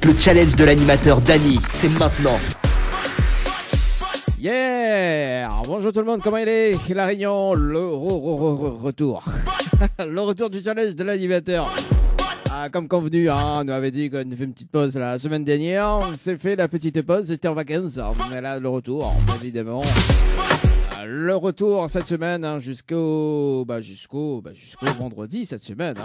Le challenge de l'animateur Dany, c'est maintenant. Yeah! Bonjour tout le monde, comment il est? La Réunion, le retour. Le retour du challenge de l'animateur. Comme convenu, on nous avait dit qu'on fait une petite pause la semaine dernière. On s'est fait la petite pause, c'était en vacances. Mais là, le retour, évidemment. Le retour cette semaine jusqu'au vendredi cette semaine.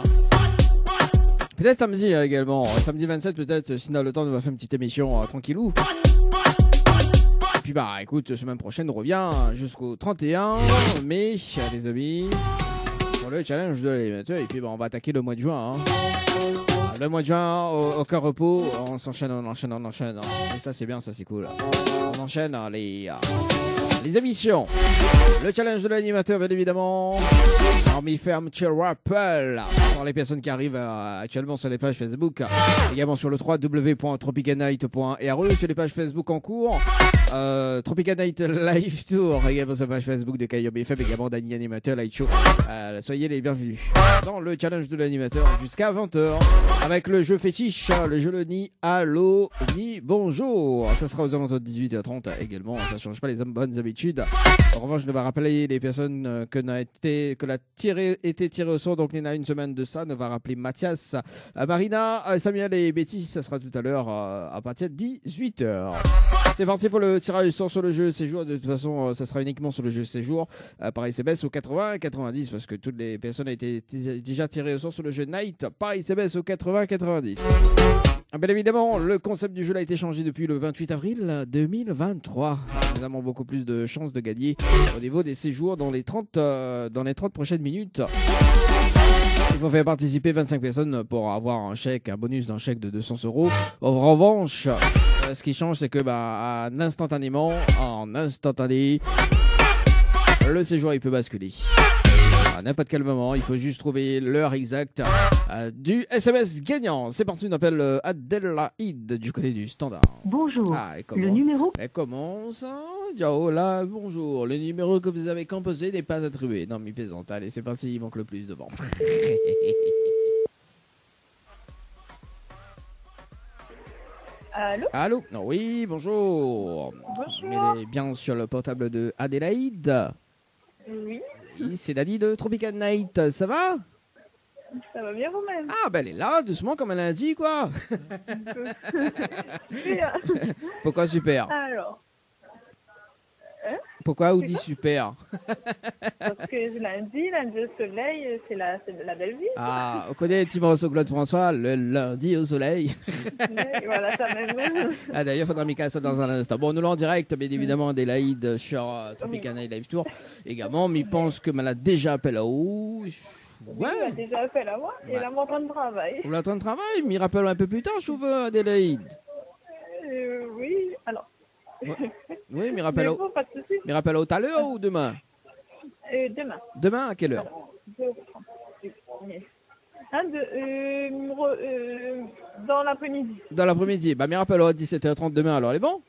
Peut-être samedi également. Samedi 27 peut-être, sinon le temps, on va faire une petite émission tranquillou. Et puis écoute, semaine prochaine, on revient jusqu'au 31 mai, les amis, pour le challenge de l'animateur. Et puis on va attaquer le mois de juin. Le mois de juin, aucun repos, on s'enchaîne, on enchaîne. Et ça c'est bien, ça c'est cool. On enchaîne les émissions. Le challenge de l'animateur, bien évidemment. Army Ferme Chill Rappel. Pour les personnes qui arrivent actuellement sur les pages Facebook. Également sur le www.tropicanight.re. Sur les pages Facebook en cours. Tropicanight Live Tour. Également sur la page Facebook de Kayob FM. Également Dany Animateur Light Show. Soyez les bienvenus dans le challenge de l'animateur jusqu'à 20h. Avec le jeu fétiche. Le jeu le Ni Allo Ni Bonjour. Ça sera aux alentours de 18h30 également. Ça ne change pas les bonnes habitudes. En revanche, je vais rappeler les personnes que l'a été tiré au sort. Donc, il y en a une semaine de ça. On va rappeler Mathias, Marina, Samuel et Betty. Ça sera tout à l'heure à partir de 18h. C'est parti pour le tirage au sort sur le jeu séjour. De toute façon, ça sera uniquement sur le jeu séjour par SMS au 80 90 parce que toutes les personnes ont été déjà tirées au sort sur le jeu Night par SMS au 80 90. Bien évidemment, le concept du jeu a été changé depuis le 28 avril 2023. Nous avons beaucoup plus de chances de gagner au niveau des séjours dans les 30 prochaines minutes. Il faut faire participer 25 personnes pour avoir un bonus d'un chèque de 200 €. En revanche, ce qui change, c'est que en instantané, le séjour il peut basculer. À n'importe quel moment, il faut juste trouver l'heure exacte du SMS gagnant. C'est parti, on appelle Adélaïde du côté du standard. Bonjour, le numéro... Elle commence. Ciao, là, bonjour. Le numéro que vous avez composé n'est pas attribué. Non, mais plaisante. Allez, c'est parti, il manque le plus devant. Allô? Allô? Oui, bonjour. Bonjour. Elle est bien sur le portable de Adélaïde. Oui. Oui, c'est Dany de Tropical Night. Ça va? Ça va bien vous-même? Ah, ben elle est là, doucement, comme elle a dit, quoi. Super. Pourquoi super? Alors. Pourquoi on dit super? Parce que lundi au soleil, c'est la belle vie. Ah, on connaît le petit morceau Claude François, le lundi au soleil. Voilà, ça même. Ah, d'ailleurs, il faudra m'y ça dans un instant. Bon, nous l'en direct, bien évidemment, Adélaïde sur Tropical Night Live Tour. Également, mais il pense que m'a déjà appelé là-haut. Ouais. Oui, il a déjà appelé à moi. Et là, mon temps de travail. Vous l'entendez de travail? M'y rappelle un peu plus tard, je trouve, Adélaïde. Oui, alors. Ouais. Oui, m'y rappelle au... pas de soucis. M'y rappelle tout à l'heure ou demain? Demain. Demain, à quelle heure? Dans l'après-midi. Dans l'après-midi. Bah, m'y rappelle à 17h30 demain, alors, elle est bon?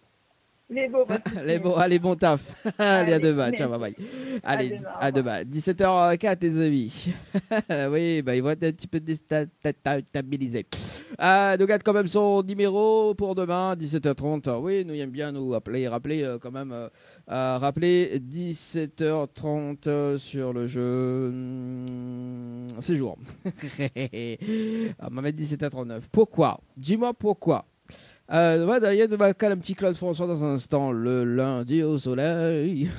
Les beaux. Allez, bon taf. Allez, à demain. Ciao, bye bye. Allez, à demain. 17h04, les amis. Oui, bah, ils vont être un petit peu déstabilisés. Nous garde quand même son numéro pour demain, 17h30. Oui, nous aimons bien nous rappeler quand même. Rappeler 17h30 sur le jeu séjour. On va mettre 17h39. Pourquoi? Dis-moi pourquoi. D'ailleurs, on va caler un petit Claude François dans un instant, le lundi au soleil.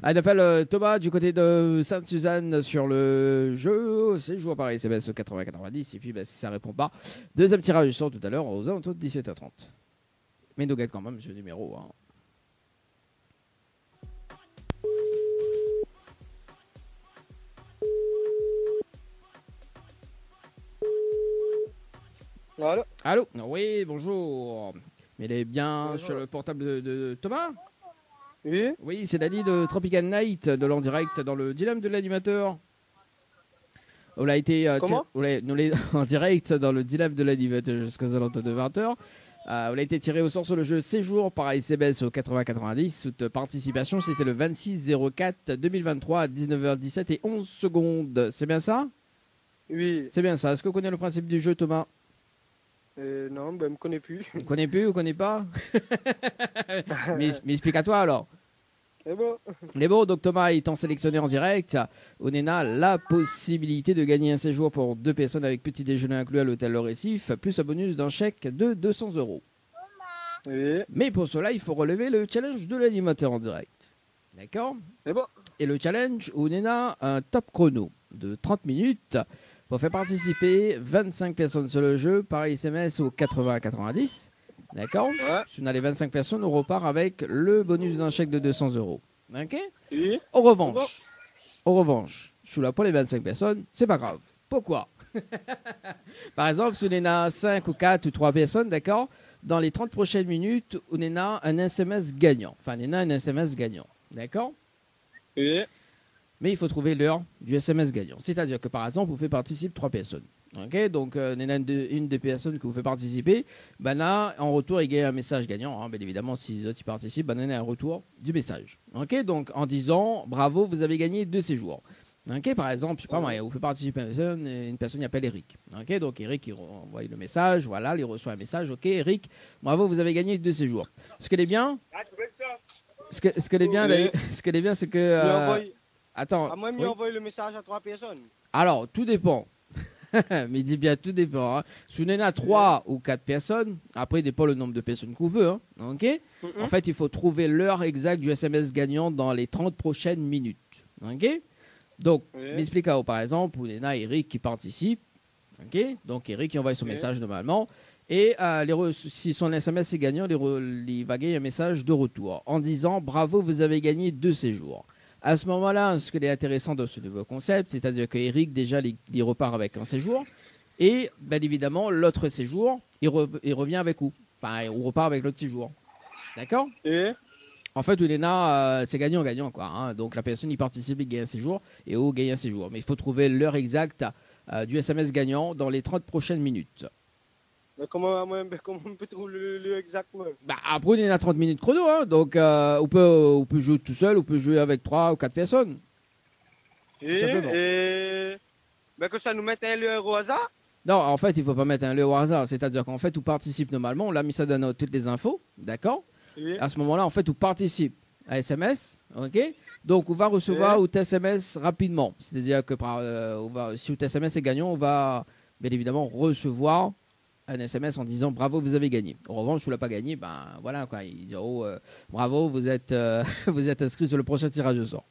On appelle Thomas du côté de Sainte-Suzanne sur le jeu. C'est joué par SMS 80-90. Et puis, si ça répond pas, deuxième tirage du sort tout à l'heure aux alentours de 17h30. Mais nous gagne quand même ce numéro. Hein. Allô? Allô? Oui, bonjour. Mais il est bien bonjour. sur le portable de Thomas? Oui? Oui, c'est Dany de Tropical Night, de l'en direct dans le dilemme de l'animateur. On a été Comment? nous l'est en direct dans le dilemme de l'animateur jusqu'aux alentours de 20h. On a été tiré au sort sur le jeu Séjour par SMS au 80-90. Toute participation, c'était le 26-04-2023 à 19h17 et 11 secondes. C'est bien ça? Oui. C'est bien ça. Est-ce que vous connaissez le principe du jeu, Thomas? Non, ben, je me connais plus. Vous connaissez plus, vous connaissez pas? Mais explique à toi alors. C'est bon. Les bons, donc Thomas étant sélectionné en direct, on a la possibilité de gagner un séjour pour 2 personnes avec petit déjeuner inclus à l'hôtel Le Récif, plus un bonus d'un chèque de 200 €. Oui. Mais pour cela, il faut relever le challenge de l'animateur en direct. D'accord? C'est bon. Et le challenge, on a un top chrono de 30 minutes pour faire participer 25 personnes sur le jeu par SMS au 80-90. D'accord? Ouais. Si on a les 25 personnes, on repart avec le bonus d'un chèque de 200 €. Ok? Oui. En revanche, je suis là pour les 25 personnes, c'est pas grave. Pourquoi? Par exemple, si on a 5 ou 4 ou 3 personnes, d'accord? Dans les 30 prochaines minutes, on a un SMS gagnant. Enfin, on a un SMS gagnant. D'accord? Oui. Mais il faut trouver l'heure du SMS gagnant. C'est-à-dire que par exemple, vous faites participer 3 personnes. Ok, donc on a une des personnes que vous faites participer. Ben là, en retour, il gagne un message gagnant. Bien évidemment, si les autres y participent, ben on a un retour du message. Ok, donc en disant bravo, vous avez gagné 2 séjours. Ok, par exemple, je sais pas moi, vous faites participer une personne qui s'appelle Eric. Ok, donc Eric, il envoie le message, voilà, il reçoit un message. Ok, Eric, bravo, vous avez gagné 2 séjours. Ce que est bien, ce que est bien, Oui. ce que est bien, c'est que attends. À moi, oui. il envoie le message à 3 personnes. Alors, tout dépend. Mais il dit bien tout dépend. Hein. Si on en a 3 ou 4 personnes, après, il dépend le nombre de personnes qu'on veut. Hein. Ok. En fait, il faut trouver l'heure exacte du SMS gagnant dans les 30 prochaines minutes. Ok. Donc, Oui. m'explique par exemple, on a Eric qui participe. Ok. Donc, Eric qui envoie son message normalement. Et si son SMS est gagnant, il va gagner un message de retour en disant bravo, vous avez gagné 2 séjours. À ce moment-là, ce qui est intéressant dans ce nouveau concept, c'est-à-dire que Eric, déjà, il repart avec un séjour. Et, bien évidemment, l'autre séjour, il revient avec où? Enfin, on repart avec l'autre séjour. D'accord? Oui. En fait, Oulena, c'est gagnant-gagnant, quoi. Hein. Donc, la personne, il participe, il gagne un séjour. Et O gagne un séjour. Mais il faut trouver l'heure exacte du SMS gagnant dans les 30 prochaines minutes. Mais comment on peut trouver le exact moi? Bah, après, on est à 30 minutes chrono. Hein. Donc, on peut jouer tout seul, on peut jouer avec 3 ou 4 personnes. Simplement. Mais que ça nous mette un lieu au hasard? Non, en fait, il ne faut pas mettre un lieu au hasard. C'est-à-dire qu'en fait, on participe normalement. On l'a mis ça dans toutes les infos. D'accord? Oui. À ce moment-là, en fait, on participe à SMS. OK? Donc, on va recevoir un SMS rapidement. C'est-à-dire que si votre SMS est gagnant, on va bien évidemment recevoir un SMS en disant bravo, vous avez gagné. En revanche, si vous ne l'avez pas gagné, ben voilà quoi. Il dit bravo, vous êtes inscrit sur le prochain tirage au sort.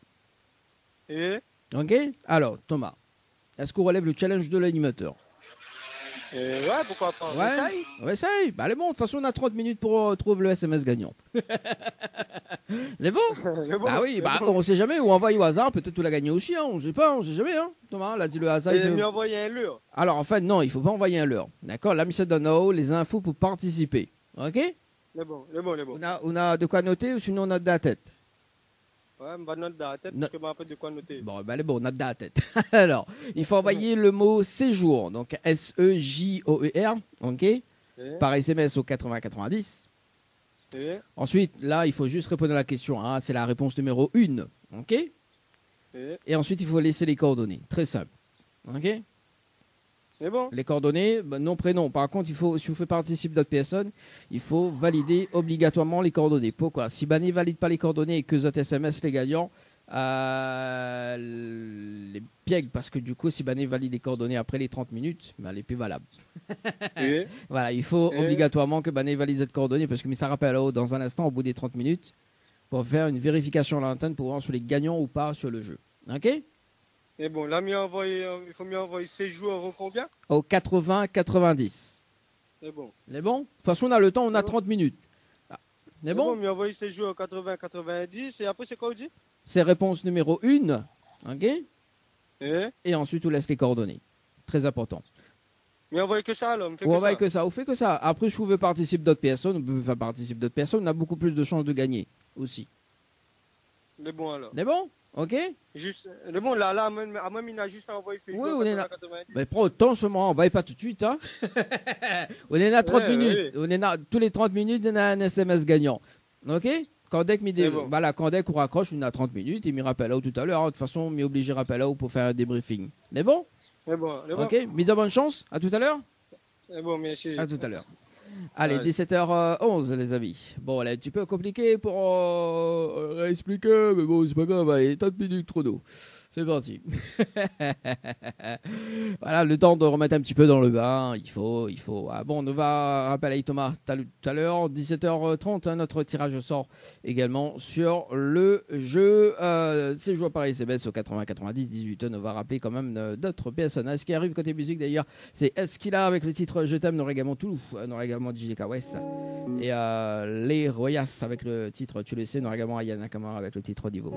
Oui. OK? Alors, Thomas, est-ce qu'on relève le challenge de l'animateur? Ouais, pourquoi pas? On Ouais, essaye. on essaye. Bah, allez, bon, de toute façon, on a 30 minutes pour trouver le SMS gagnant. C'est bon? C'est bon, Bah oui, c'est bah, bon. on sait jamais, ou envoie au hasard, peut-être tu l'as gagné aussi, hein, on sait pas, on sait jamais, hein. Thomas, là, dit le hasard. Il est mieux envoyer un lieu. Alors, en fait, non, il faut pas envoyer un leurre. D'accord? Là, Michel donne les infos pour participer. Ok? C'est bon, c'est bon, c'est bon. On a de quoi noter ou sinon on note de la tête? Ouais, on va noter dans la tête No- parce que je me rappelle de quoi noter. Bon, ben, on note de la tête. Alors, il faut envoyer le mot séjour, donc S-E-J-O-E-R, ok? Par SMS au 80-90. Oui. Ensuite, là, il faut juste répondre à la question. Hein, c'est la réponse numéro 1. OK? Oui. Et ensuite, il faut laisser les coordonnées. Très simple. OK? C'est bon. Les coordonnées, nom, prénom. Par contre, si vous faites participer d'autres personnes, il faut valider obligatoirement les coordonnées. Pourquoi? Si Bané ne valide pas les coordonnées et que les autres SMS, les gagnants, les pièges, parce que du coup, si Bané valide les coordonnées après les 30 minutes, ben, elle n'est plus valable. Oui. Voilà, il faut obligatoirement que Bané valide cette coordonnée parce que ça rappelle dans un instant, au bout des 30 minutes, pour faire une vérification à l'antenne pour voir sur les gagnants ou pas sur le jeu. OK? Et bon, là, il faut mieux envoyer 16 jours au combien? Au 80-90. C'est bon. C'est bon? De toute façon, on a le temps, on a 30 minutes. Ah, c'est bon? Mieux envoyer 16 jours au 80-90 et après, c'est quoi, on dit? C'est réponse numéro 1. OK? Eh? Et ensuite, on laisse les coordonnées. Très important. Mais envoyer que ça, alors. On fait On que va ça. que ça. On fait que ça. Après, si vous voulez participer d'autres personnes, on peut faire participer d'autres personnes. On a beaucoup plus de chances de gagner aussi. C'est bon, alors. C'est bon? OK? Juste, le bon, là, à moi, il a juste envoyé 16 Oui, jours on au est là. 80-90. Mais prends le temps seulement, on va pas tout de suite. Hein. On est à 30 Ouais, minutes. oui. On est à, tous les 30 minutes, on a un SMS gagnant. OK? Quand dès que bon. voilà, quand dès qu'on raccroche, on a 30 minutes. Il me rappelle là tout à l'heure. Hein. De toute façon, on m'est obligé de rappeler là pour faire un débriefing. C'est bon? C'est bon, c'est bon. OK? Mise à bonne chance. À tout à l'heure. Bon, merci. À tout à l'heure. Allez, Ouais. 17h11 les amis. Bon, elle est un petit peu compliqué pour réexpliquer, mais bon, c'est pas grave, allez, 30 minutes chrono. C'est parti. Voilà, le temps de remettre un petit peu dans le bain, il faut. Ah, bon, on va rappeler Thomas tout à l'heure, 17h30, hein, notre tirage au sort également sur le jeu Séjour Paris CBS au 80-90, 18 on va rappeler quand même d'autres personnes. Ce qui arrive côté musique d'ailleurs, c'est Esquila avec le titre Je t'aime, n'aurait également Toulouse, n'aurait également JJK West. Et les Royas avec le titre Tu le sais, n'aurait également Ayana Kamara avec le titre Niveau.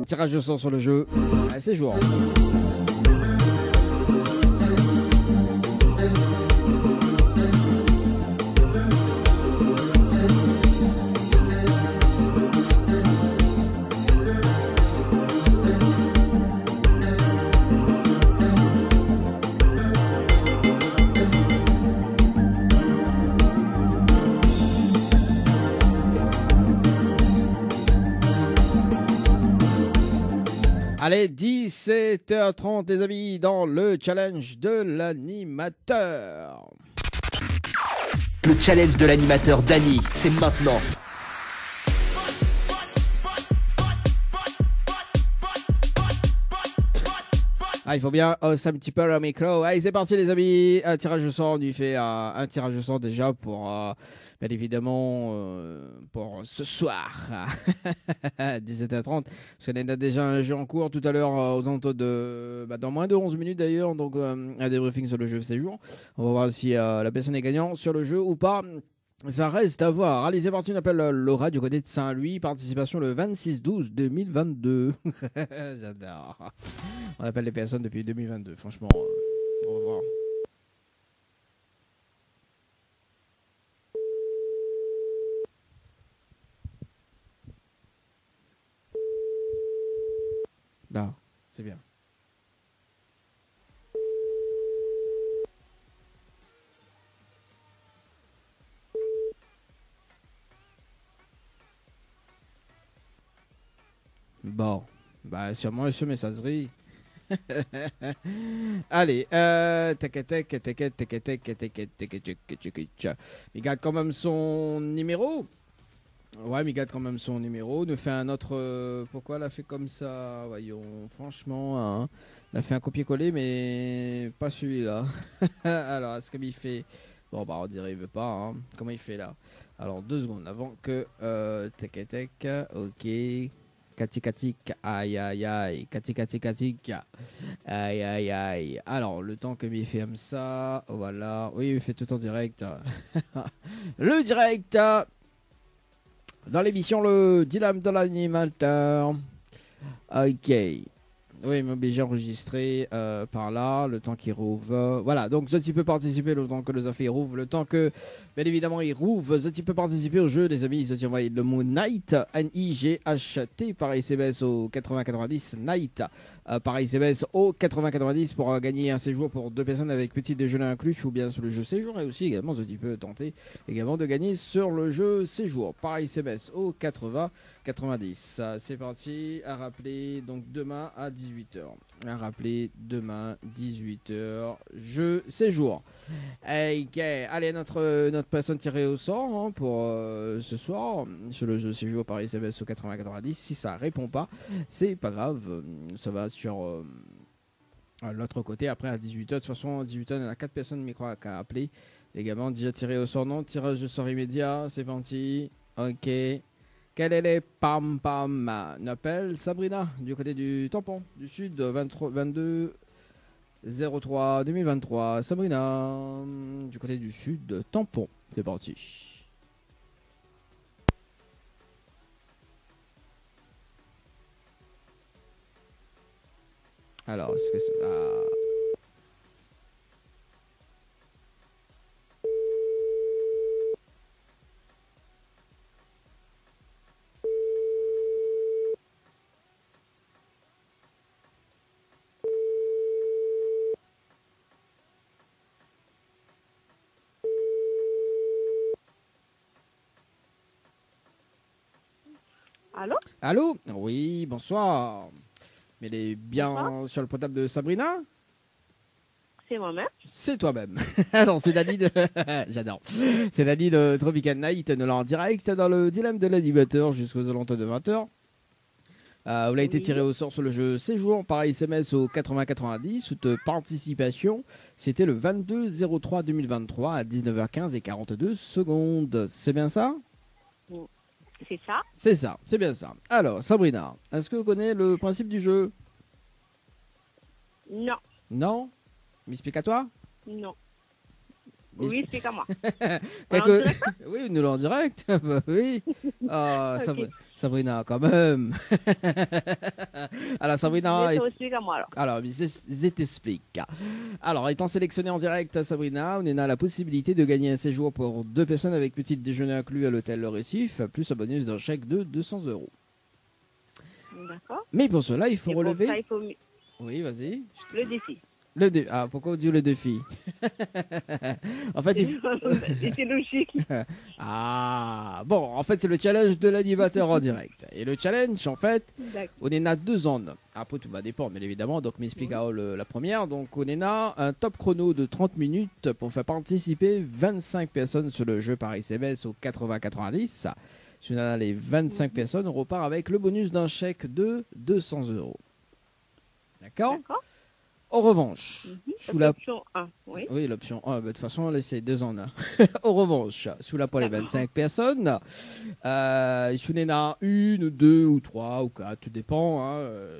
Tirage de sort sur le jeu. Allez, c'est jour. Allez, 17h30 les amis, dans le challenge de l'animateur. Le challenge de l'animateur Dany, c'est maintenant. Ah, il faut bien hausser un petit peu le micro. Allez, c'est parti les amis. Un tirage au sort, on lui fait un tirage au sort déjà pour, bien évidemment, pour ce soir. 17h30. Parce qu'on a déjà un jeu en cours tout à l'heure aux alentours de... dans moins de 11 minutes d'ailleurs. Donc, un débriefing sur le jeu séjour. On va voir si la personne est gagnante sur le jeu ou pas. Ça reste à voir. Allez, c'est parti. On appelle Laura du côté de Saint-Louis. Participation le 26-12-2022. J'adore. On appelle les personnes depuis 2022. Franchement, au revoir. Là, c'est bien. Bon, sûrement sur messagerie. Allez, il garde quand même son numéro. Ouais, mais il garde quand même son numéro. Nous fait un autre. Pourquoi elle a fait comme ça? Voyons, franchement, hein. Elle a fait un copier-coller, mais pas celui-là. Alors, est-ce qu'il fait? Bon, on dirait il veut pas. Hein. Comment il fait là? Alors, 2 secondes avant que. Ok. Katik, aïe aïe aïe, katik, aïe aïe aïe. Alors, le temps que il fait comme ça, voilà. Oui, il fait tout en direct. Le direct dans l'émission Le Dilemme de l'animateur. Ok. Oui, il m'oblige à enregistrer par là, le temps qu'il rouvre. Voilà, donc Zoti peut participer le temps que le Zafé rouvre, le temps que, bien évidemment, il rouvre. Zoti peut participer au jeu, les amis. Zoti envoie le mot Night, N-I-G-H-T, par SMS au 80-90, Night, par SMS au 80-90 pour gagner un séjour pour 2 personnes avec petit déjeuner inclus, ou bien sur le jeu séjour. Et aussi, également, Zoti peut tenter également de gagner sur le jeu séjour, par SMS au 80-90. C'est parti, à rappeler, donc demain à 18h. À rappeler, demain, 18h, jeu séjour. Ok, allez, notre personne tirée au sort hein, pour ce soir, sur le jeu séjour par SMS au 80-90. Si ça répond pas, c'est pas grave, ça va sur l'autre côté. Après, à 18h, de toute façon, à 18h, il y en a 4 personnes, mais crois, qu'à appeler. Également, déjà tiré au sort, non, tirage de sort immédiat, c'est parti. Ok. Quel est les pam pam? N'appelle Sabrina du côté du tampon du sud 22 03 2023. Sabrina du côté du sud tampon. C'est parti. Alors, est-ce que c'est... Allô? Allô? Oui, bonsoir. Mais elle est bien Bonsoir. sur le portable de Sabrina? C'est moi-même. C'est toi-même. Alors, c'est Dani de... J'adore. C'est Dani de Tropical Night, nous en direct dans le dilemme de l'animateur jusqu'aux alentours de 20h. Vous l'avez été tiré au sort sur le jeu Séjour par SMS au 8090. Toute participation, c'était le 22-03-2023 à 19h15 et 42 secondes. C'est bien ça? C'est ça? C'est ça, c'est bien ça. Alors, Sabrina, est-ce que vous connaissez le principe du jeu? Non. Non? M'explique à toi? Non. Mais- Oui, c'est qu'à moi. Quelque- Oui, nous l'en direct. Bah oui. Ah, Ok. Sabrina, quand même. Alors, Sabrina. Mais c'est aussi qu'à moi alors. Alors, je t'explique. Alors, étant sélectionné en direct, Sabrina, on a la possibilité de gagner un séjour pour 2 personnes avec petit déjeuner inclus à l'hôtel Le Récif, plus un bonus d'un chèque de 200 €. D'accord. Mais pour cela, il faut Et pour relever. ça, il faut Oui, vas-y. le défi. Ah, pourquoi on dit le défi? En fait, C'est logique. Ah, bon, en fait, c'est le challenge de l'animateur en direct. Et le challenge, en fait, D'accord. on est à 2 zones. Après, tout va dépendre, bien évidemment. Donc, m'explique la première. Donc, on est à un top chrono de 30 minutes pour faire participer 25 personnes sur le jeu par SMS au 80-90. Si on a les 25 personnes, on repart avec le bonus d'un chèque de 200 €. D'accord? D'accord. En revanche, sous la... Option 1, oui. Oui, l'option 1, de toute façon, là, c'est 2 en 1. En revanche, sous la pour les 25 personnes, il y en a 1, 2 ou 3 ou 4, tout dépend.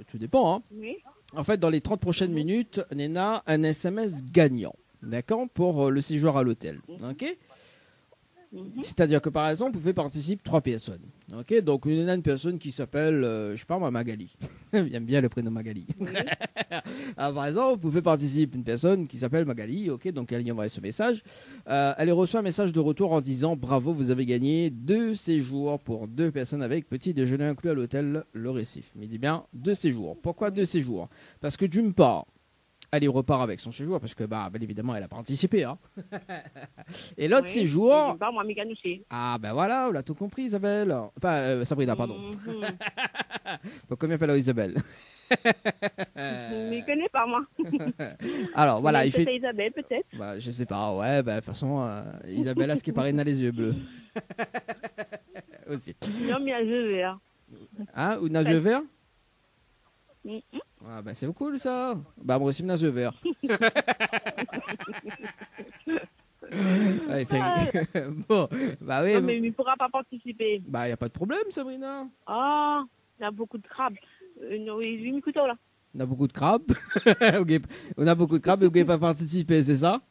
Tout dépend. Hein. Oui. En fait, dans les 30 prochaines minutes, on a un SMS gagnant, d'accord, pour le séjour à l'hôtel. Ok. C'est-à-dire que par exemple, vous pouvez participer 3 personnes. Ok, donc il y a une personne qui s'appelle, je sais pas moi, Magali. J'aime bien le prénom Magali. Alors, par exemple, vous pouvez participer une personne qui s'appelle Magali. Ok, donc elle y envoie ce message. Elle reçoit un message de retour en disant bravo, vous avez gagné 2 séjours pour 2 personnes avec petit déjeuner inclus à l'hôtel Le Récif. Mais il dit bien 2 séjours. Pourquoi 2 séjours? Parce que d'une part, elle y repart avec son séjour parce que, bien évidemment, elle a participé. Hein. Et l'autre Oui. séjour. Et pas moi, Mégane aussi. Ah, ben voilà, on l'a tout compris, Isabelle. Enfin, Sabrina, pardon. Mhm. Donc, comment appelle Isabelle? Je ne connais pas, moi. Alors, voilà, il fait. C'est Isabelle, peut-être. Bah, je sais pas, ouais, bah, de toute façon, Isabelle a ce qui paraît a les yeux bleus. Aussi. Non, mais je vais. Hein. Hein, ou n'a yeux verts? Mhm. Ah, bah, c'est cool ça. Bah, moi aussi, n'a yeux verts. Ouais, bon, bah oui. Non, mais il ne pourra pas participer. Bah, y a pas de problème, Sabrina. Ah, il y a beaucoup de crabes. Non, il m'écoute là. On a beaucoup de crabes. On a beaucoup de crabes et vous ne pouvez pas participer, c'est ça?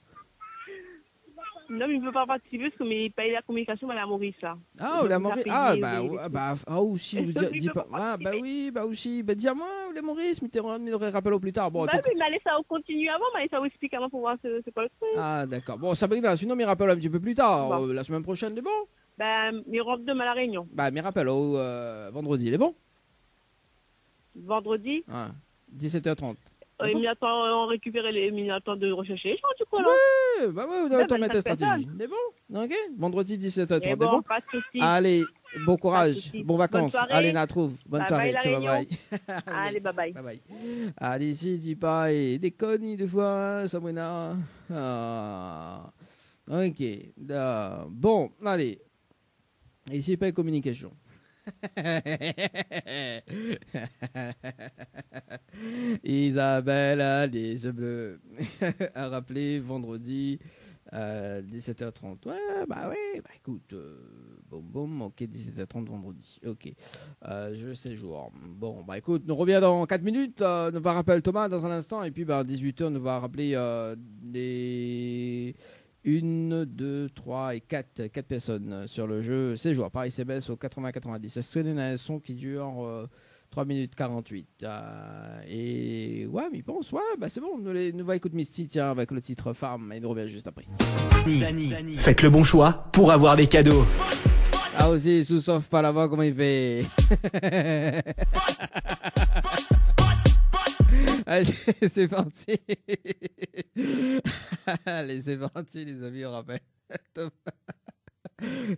Non, mais il ne peut pas participer parce qu'il paye la communication à la Maurice, là. Ah, Donc, la il a Maurice. payé Ah, aussi. Vous Donc, il dis peut pas. pas Ah, bah oui, bah aussi. Bah, dis-moi, la Maurice, mais t'es rappel au plus tard. Bon, Bah, tout- mais il m'a laissé ça continue avant, mais ça vous explique avant pour voir c'est quoi le truc. Ah, d'accord. Bon, Sabrina, sinon, mais rappelle un petit peu plus tard. Bon. La semaine prochaine, c'est bon? Ben, il rentre demain à la réunion. Bah, mais rappelle, vendredi, il est bon? Vendredi, Ah, 17h30. C'est bon? il attend récupérer il attend de rechercher. Je du coup, là. Bah ouais, vous devez bah, mettre ta ça stratégie. C'est bon? Ok? Vendredi, 17h30, Mais c'est bon, bon? pas de soucis. Allez, bon courage, souci. bon vacances. Bonne soirée. Allez, na trouve. Bonne Bye soirée. bye, la Ciao, bye réunion. bye. Allez, bye bye. Bye bye. Allez, si, dis pas, et des conneries des fois, hein, Sabrina. Ah. Ok. Bon, allez. Ici, pas de communication. Isabelle a les yeux bleus. À rappeler vendredi 17h30. Ouais, bah ouais, bah écoute, ok, 17h30 vendredi. Ok, je séjour. Bon, bah écoute, nous revient dans 4 minutes. Nous va rappeler Thomas dans un instant. Et puis, bah, 18h, nous va rappeler les 1, 2, 3 et 4 personnes sur le jeu séjour par SMS au 80-90. Est-ce qu'il y a un son qui dure 3 minutes 48 et ouais, mais il pense, ouais, bah c'est bon, nous va écouter Misty, tiens, avec le titre Farm, et nous revient juste après. Dani, faites le bon choix pour avoir des cadeaux. Ah aussi, sous sauf pas là-bas, comment il fait? Allez, c'est parti. Allez, c'est parti, les amis, on rappelle.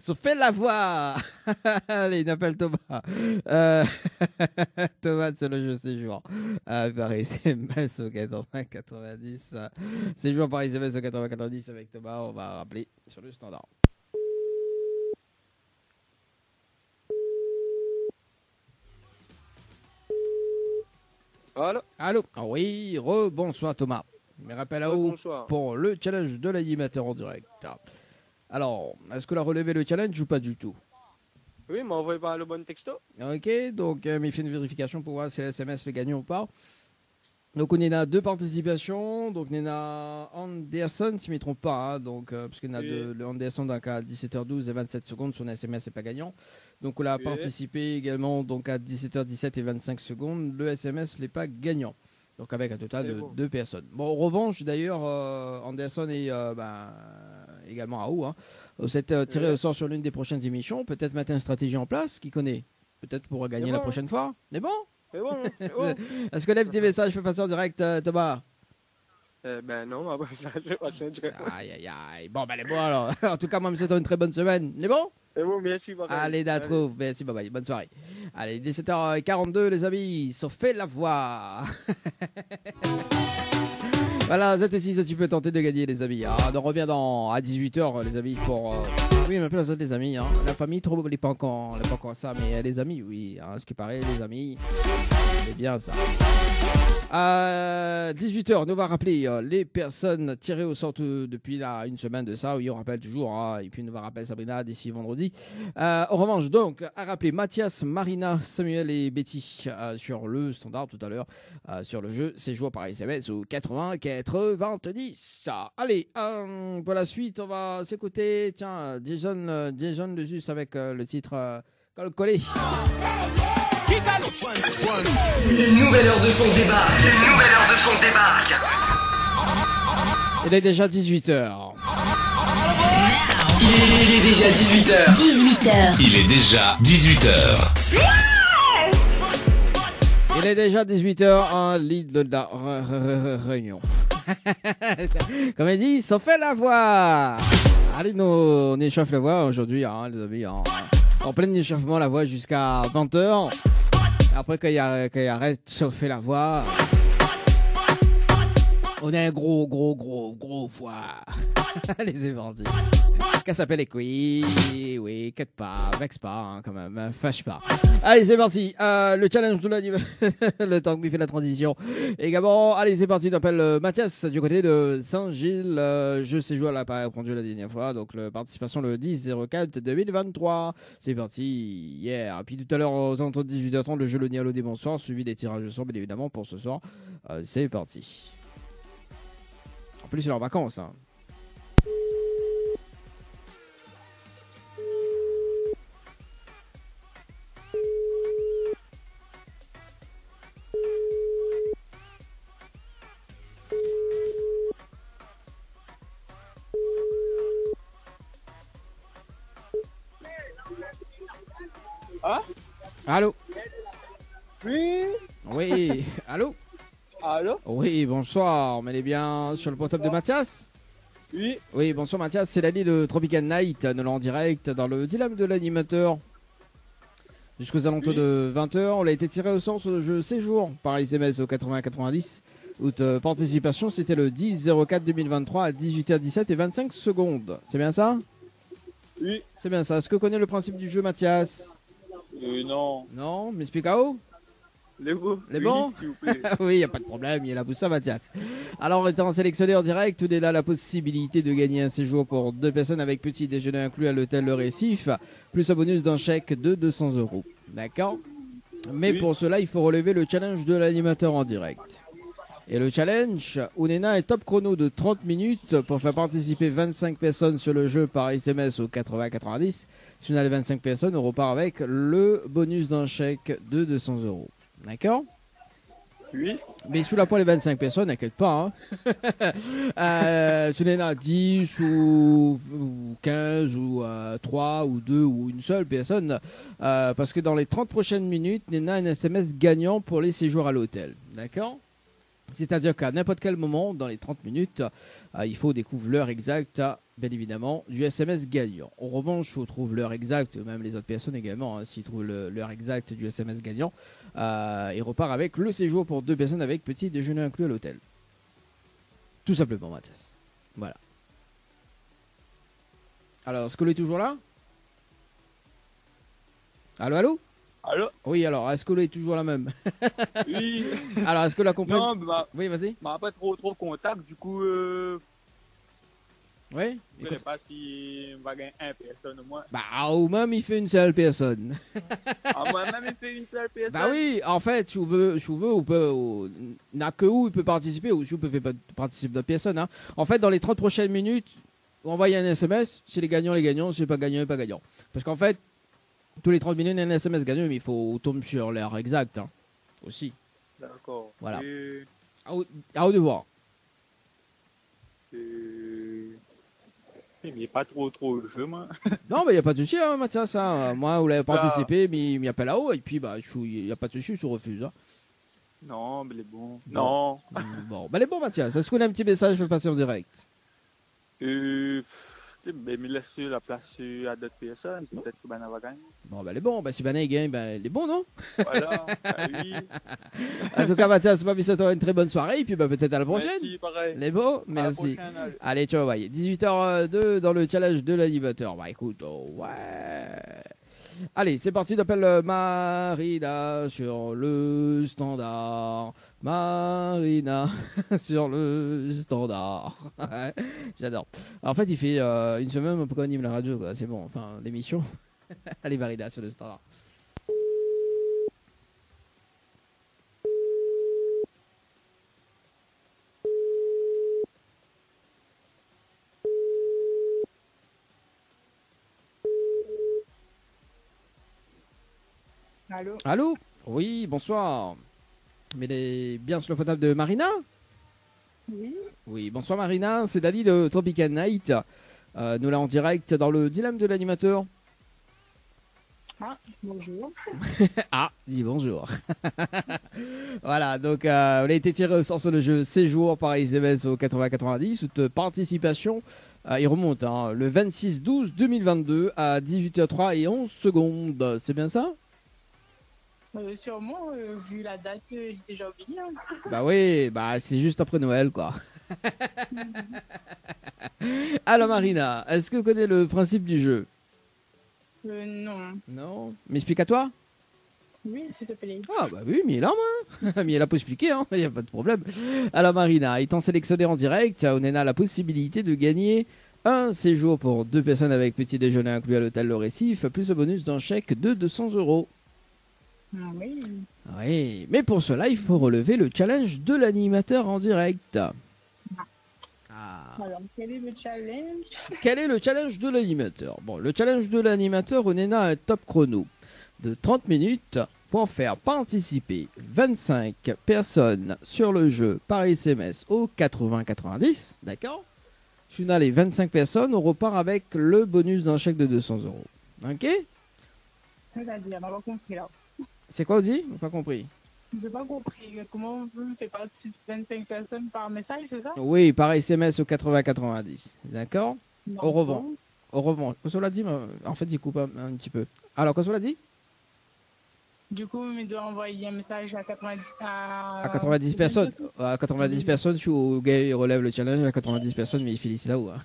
So, fais la voix. Allez, il appelle Thomas. Thomas sur le jeu séjour. Par SMS au 80-90. Séjour par SMS au 80-90 avec Thomas. On va rappeler sur le standard. Voilà. Allô. Ah oui, rebonsoir Thomas. Me rappelle à où Bonsoir. pour le challenge de l'animateur en direct. Alors, est-ce que la relevé le challenge ou pas du tout? Oui, m'a envoyé par le bon texto. Ok, donc il fait une vérification pour voir si le SMS le gagnant ou pas. Donc on est à 2 participations. Donc on est à Anderson, si je ne me trompe pas. Hein, donc, parce qu'il y en a Oui. le Anderson donc à 17h12 et 27 secondes. Son SMS n'est pas gagnant. Donc on a Oui. participé également donc à 17h17 et 25 secondes. Le SMS n'est pas gagnant. Donc avec un total C'est de bon. 2 personnes. Bon, en revanche, d'ailleurs, Anderson est également à haut. Hein. Vous êtes tiré Oui. au sort sur l'une des prochaines émissions. Peut-être mettre une stratégie en place. Qui connaît? Peut-être pour gagner C'est la bon. prochaine fois. C'est bon? C'est bon, hein, c'est bon. Est-ce que les petits messages, je peux passer en direct, Thomas? Ben non, ma bonne, je vais passer un direct. Aïe, aïe, aïe. Bon, ben, allez, bon, alors. En tout cas, moi, je me souhaite une très bonne semaine. C'est bon? C'est bon, merci. pareil. Allez, d'atrouve. Merci, bye bye. Bonne soirée. Allez, 17h42, les amis. Sauf fait la voix. Voilà, Z6, tu peux tenter de gagner, les amis. On revient à 18h, les amis, pour... Oui, mais plein d'autres, les amis. Hein. La famille, trop, elle n'est pas encore ça, mais les amis, oui. Hein, ce qui paraît, les amis, c'est bien ça. À 18h, nous va rappeler les personnes tirées au sort depuis là, une semaine de ça. Oui, on rappelle toujours. Hein, et puis, nous va rappeler Sabrina d'ici vendredi. En revanche, donc, à rappeler Mathias, Marina, Samuel et Betty sur le standard tout à l'heure. Sur le jeu, c'est joué par SMS au 80-90. Allez, pour la suite, on va s'écouter. Tiens, Jason de Zus avec le titre Col Collé. Une nouvelle heure de son débarque. Il est déjà 18h. Il est déjà 18h. 18h. Il est déjà 18h. Il est déjà 18h, un lit de la réunion. Comme il dit, ça fait la voix. Allez, on échauffe la voix aujourd'hui, hein, les amis. Hein. En plein échauffement, la voix jusqu'à 20h. Après, quand il arrête de chauffer la voix, on a un gros voix. Allez, c'est parti. Qu'elle s'appelle oui, quête pas, vexe pas, hein, quand même, fâche pas. Allez, c'est parti. Le challenge de l'anime, le temps que lui fait la transition. Également, allez, c'est parti. On appelle Mathias du côté de Saint-Gilles. Je sais jouer à la pas répondu la dernière fois, donc la participation le 10-04-2023. C'est parti. Hier. Puis tout à l'heure, aux alentours de 18h30, le jeu Le Nialo des bonsoirs, suivi des tirages au sort, bien évidemment, pour ce soir. C'est parti. En plus, il est en vacances, hein. Ah? Allô? Oui. Oui. Allô? Allô? Oui, bonsoir. On est bien sur le portable de Mathias? Oui. Oui, bonsoir Mathias. C'est l'année de Tropical Night, nous l'en direct dans le dilemme de l'animateur. Jusqu'aux alentours de 20h, on a été tiré au sort sur le jeu Séjour par SMS au 80-90. Participation, c'était le 10-04-2023 à 18h17 et 25 secondes. C'est bien ça? Oui. C'est bien ça. Est-ce que tu connais le principe du jeu, Mathias? Non. Non? M'explique à où? Les bons. Les bons? S'il vous plaît. Oui, il n'y a pas de problème, il y a la poussa, Mathias. Alors, étant sélectionné en direct, tout est là la possibilité de gagner un séjour pour 2 personnes avec petit déjeuner inclus à l'hôtel Le Récif, plus un bonus d'un chèque de 200 €. D'accord? Mais Oui. pour cela, il faut relever le challenge de l'animateur en direct. Et le challenge, Unena est top chrono de 30 minutes pour faire participer 25 personnes sur le jeu par SMS au 80-90. Si on a les 25 personnes, on repart avec le bonus d'un chèque de 200 €. D'accord? Oui. Mais sous la poêle, les 25 personnes, n'inquiète pas. Hein. Tu n'en as 10 ou 15 ou 3 ou 2 ou une seule personne. Parce que dans les 30 prochaines minutes, Nena a un SMS gagnant pour les séjours à l'hôtel. D'accord? C'est-à-dire qu'à n'importe quel moment, dans les 30 minutes, il faut découvrir l'heure exacte, bien évidemment, du SMS gagnant. En revanche, on trouve l'heure exacte, même les autres personnes également, hein, s'ils trouvent l'heure exacte du SMS gagnant, ils repartent avec le séjour pour 2 personnes avec petit déjeuner inclus à l'hôtel. Tout simplement, Mathias. Voilà. Alors, est-ce que l'on est toujours là? Allô, allô? Allô? Oui, alors, est-ce que l'on est toujours la même? Oui. Alors, est-ce que la compagnie... Non, bah, Oui, vas-y. bah, pas trop contact, du coup, Oui. je ne sais pas si on va gagner un personne au moins. Bah, ou même il fait une seule personne. Ah, moi-même, il fait une seule personne. Bah oui, en fait, si vous veux, ou peut, n'a que où il peut participer, ou si vous pouvez pas participer d'autres personnes. Hein. En fait, dans les 30 prochaines minutes, vous envoyez un SMS, c'est les gagnants, c'est pas gagnant. Parce qu'en fait, tous les 30 minutes, il y a un SMS gagnant, mais il faut tomber sur l'heure exacte, hein, aussi. D'accord. Voilà. À vous de voir. Mais il n'y a pas trop de jeu, moi. Non, mais il n'y a pas de souci, hein, Mathias. Hein. Moi, vous l'avez Ça- participé, mais il m'y appelle là-haut, et puis, bah, il n'y a pas de souci, je refuse. Hein. Non, mais il est bon. Non. Non. Bon, bah, les bons, Mathias. Est-ce qu'on a un petit message, je vais passer en direct? Mais laisse la place à d'autres personnes, peut-être que Ben va gagner. Bon, bah, les bons. Bah, si Banet gagne, bah, les bons, non? Voilà, bah oui. En tout cas, Mathias, moi, je te souhaite une très bonne soirée, et puis, bah, peut-être à la prochaine. Merci, pareil. Les bons, À la merci. prochaine, allez. Allez, ciao, bye. 18h02 dans le challenge de l'animateur. Bah, écoute, oh, ouais. Allez, c'est parti, j'appelle Marina sur le standard. Marina sur le standard. J'adore. En fait, il fait une semaine pourquoi on anime la radio, quoi. C'est bon, enfin, l'émission. Allez, Marina sur le standard. Allô? Allô? Oui, bonsoir. Mais les bien sur le portable de Marina? Oui. Oui, bonsoir Marina, c'est Dali de Tropical Night. Nous là en direct dans le dilemme de l'animateur. Ah, bonjour. Ah, dis bonjour. Voilà, donc on a été tiré au sort sur le jeu séjour par SMS au 80-90. Toute participation, il remonte hein, le 26-12-2022 à 18h03 et 11 secondes. C'est bien ça? Sûrement, vu la date, j'ai déjà oublié. Hein. Bah oui, bah c'est juste après Noël quoi. Alors Marina, est-ce que vous connaissez le principe du jeu? Non. Non. M'explique à toi? Oui, s'il te plaît. Ah bah oui, mais il est là moi. Mais il est là pour expliquer, hein. Il n'y a pas de problème. Alors Marina, étant sélectionné en direct, on a la possibilité de gagner un séjour pour 2 personnes avec petit déjeuner inclus à l'hôtel Le Récif, plus le bonus d'un chèque de 200 €. Ah oui. Oui, mais pour cela, il faut relever le challenge de l'animateur en direct. Ah. Alors, quel est le challenge? Quel est le challenge de l'animateur? Bon, le challenge de l'animateur, on est à un top chrono de 30 minutes pour faire participer 25 personnes sur le jeu par SMS au 80-90, d'accord? Si on a les 25 personnes, on repart avec le bonus d'un chèque de 200 €. Ok? C'est-à-dire, on n'a pas compris là. C'est quoi, on dit? On n'a pas compris. J'ai pas compris. Comment on peut faire participer 25 personnes par message, c'est ça? Oui, par SMS au 80-90, d'accord? Non. Au revoir. Au revoir. Quand on l'a dit, en fait, il coupe un petit peu. Alors, quand on l'a dit? Du coup, il doit envoyer un message à 90, À 90 personnes. À 90 personnes, je suis au gars, il relève le challenge à 90 personnes, mais il félicite là-haut. Hein.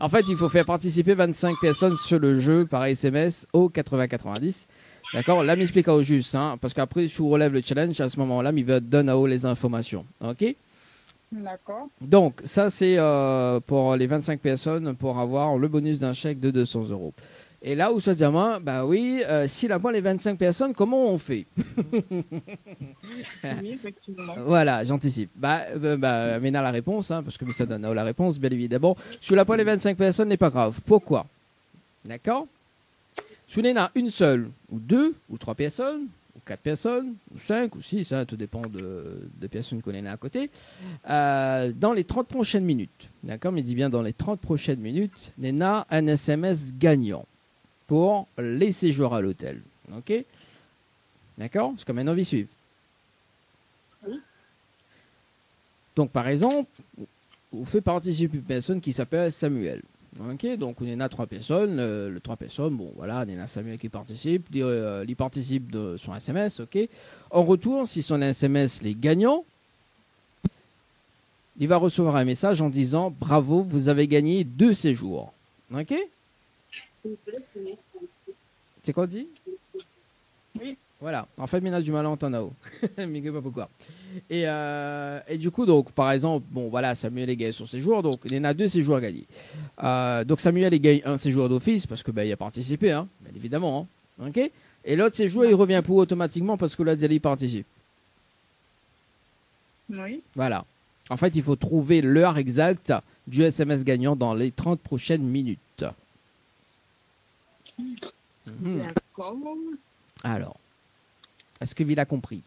En fait, il faut faire participer 25 personnes sur le jeu par SMS au 80-90. D'accord? Là, m'explique au juste, hein, parce qu'après, si je relève le challenge, à ce moment-là, il va donner à haut les informations. Ok? D'accord. Donc, ça, c'est pour les 25 personnes pour avoir le bonus d'un chèque de 200 €. Et là où ça dit à moi, bah oui, s'il a pas les 25 personnes, comment on fait? Oui, effectivement. Voilà, j'anticipe. Amena la réponse, hein, parce que ça donne la réponse, bien évidemment. Si on n'a pas les 25 personnes, n'est pas grave. Pourquoi? D'accord? Si on en a une seule, ou 2, ou 3 personnes, ou 4 personnes, ou 5, ou 6, hein, tout dépend de personnes qu'on en a à côté, dans les 30 prochaines minutes, d'accord? Mais dit bien dans les 30 prochaines minutes, on a un SMS gagnant pour les séjours à l'hôtel. Ok? D'accord? C'est comme un envie suivre. Donc, par exemple, vous faites participer une personne qui s'appelle Samuel. Ok, donc on a 3 personnes. Les 3 personnes, bon voilà, on a Samuel qui participe. Il participe de son SMS, ok. En retour, si son SMS est gagnant, il va recevoir un message en disant bravo, vous avez gagné 2 séjours. Ok. C'est quoi dit? Oui. Voilà. En fait, il a du mal à entendre là-haut. Mais je sais pas pourquoi. Et du coup, donc, par exemple, bon, voilà, Samuel est gagné son séjour, donc il y en a 2 séjours à gagner. Donc, Samuel est gagné un séjour d'office parce que il a participé, hein, bien évidemment. Hein, ok. Et l'autre séjour, il revient pour automatiquement parce que l'autre, il participe. Oui. Voilà. En fait, il faut trouver l'heure exacte du SMS gagnant dans les 30 prochaines minutes. Mhm. D'accord. Alors, est-ce que Ville a compris?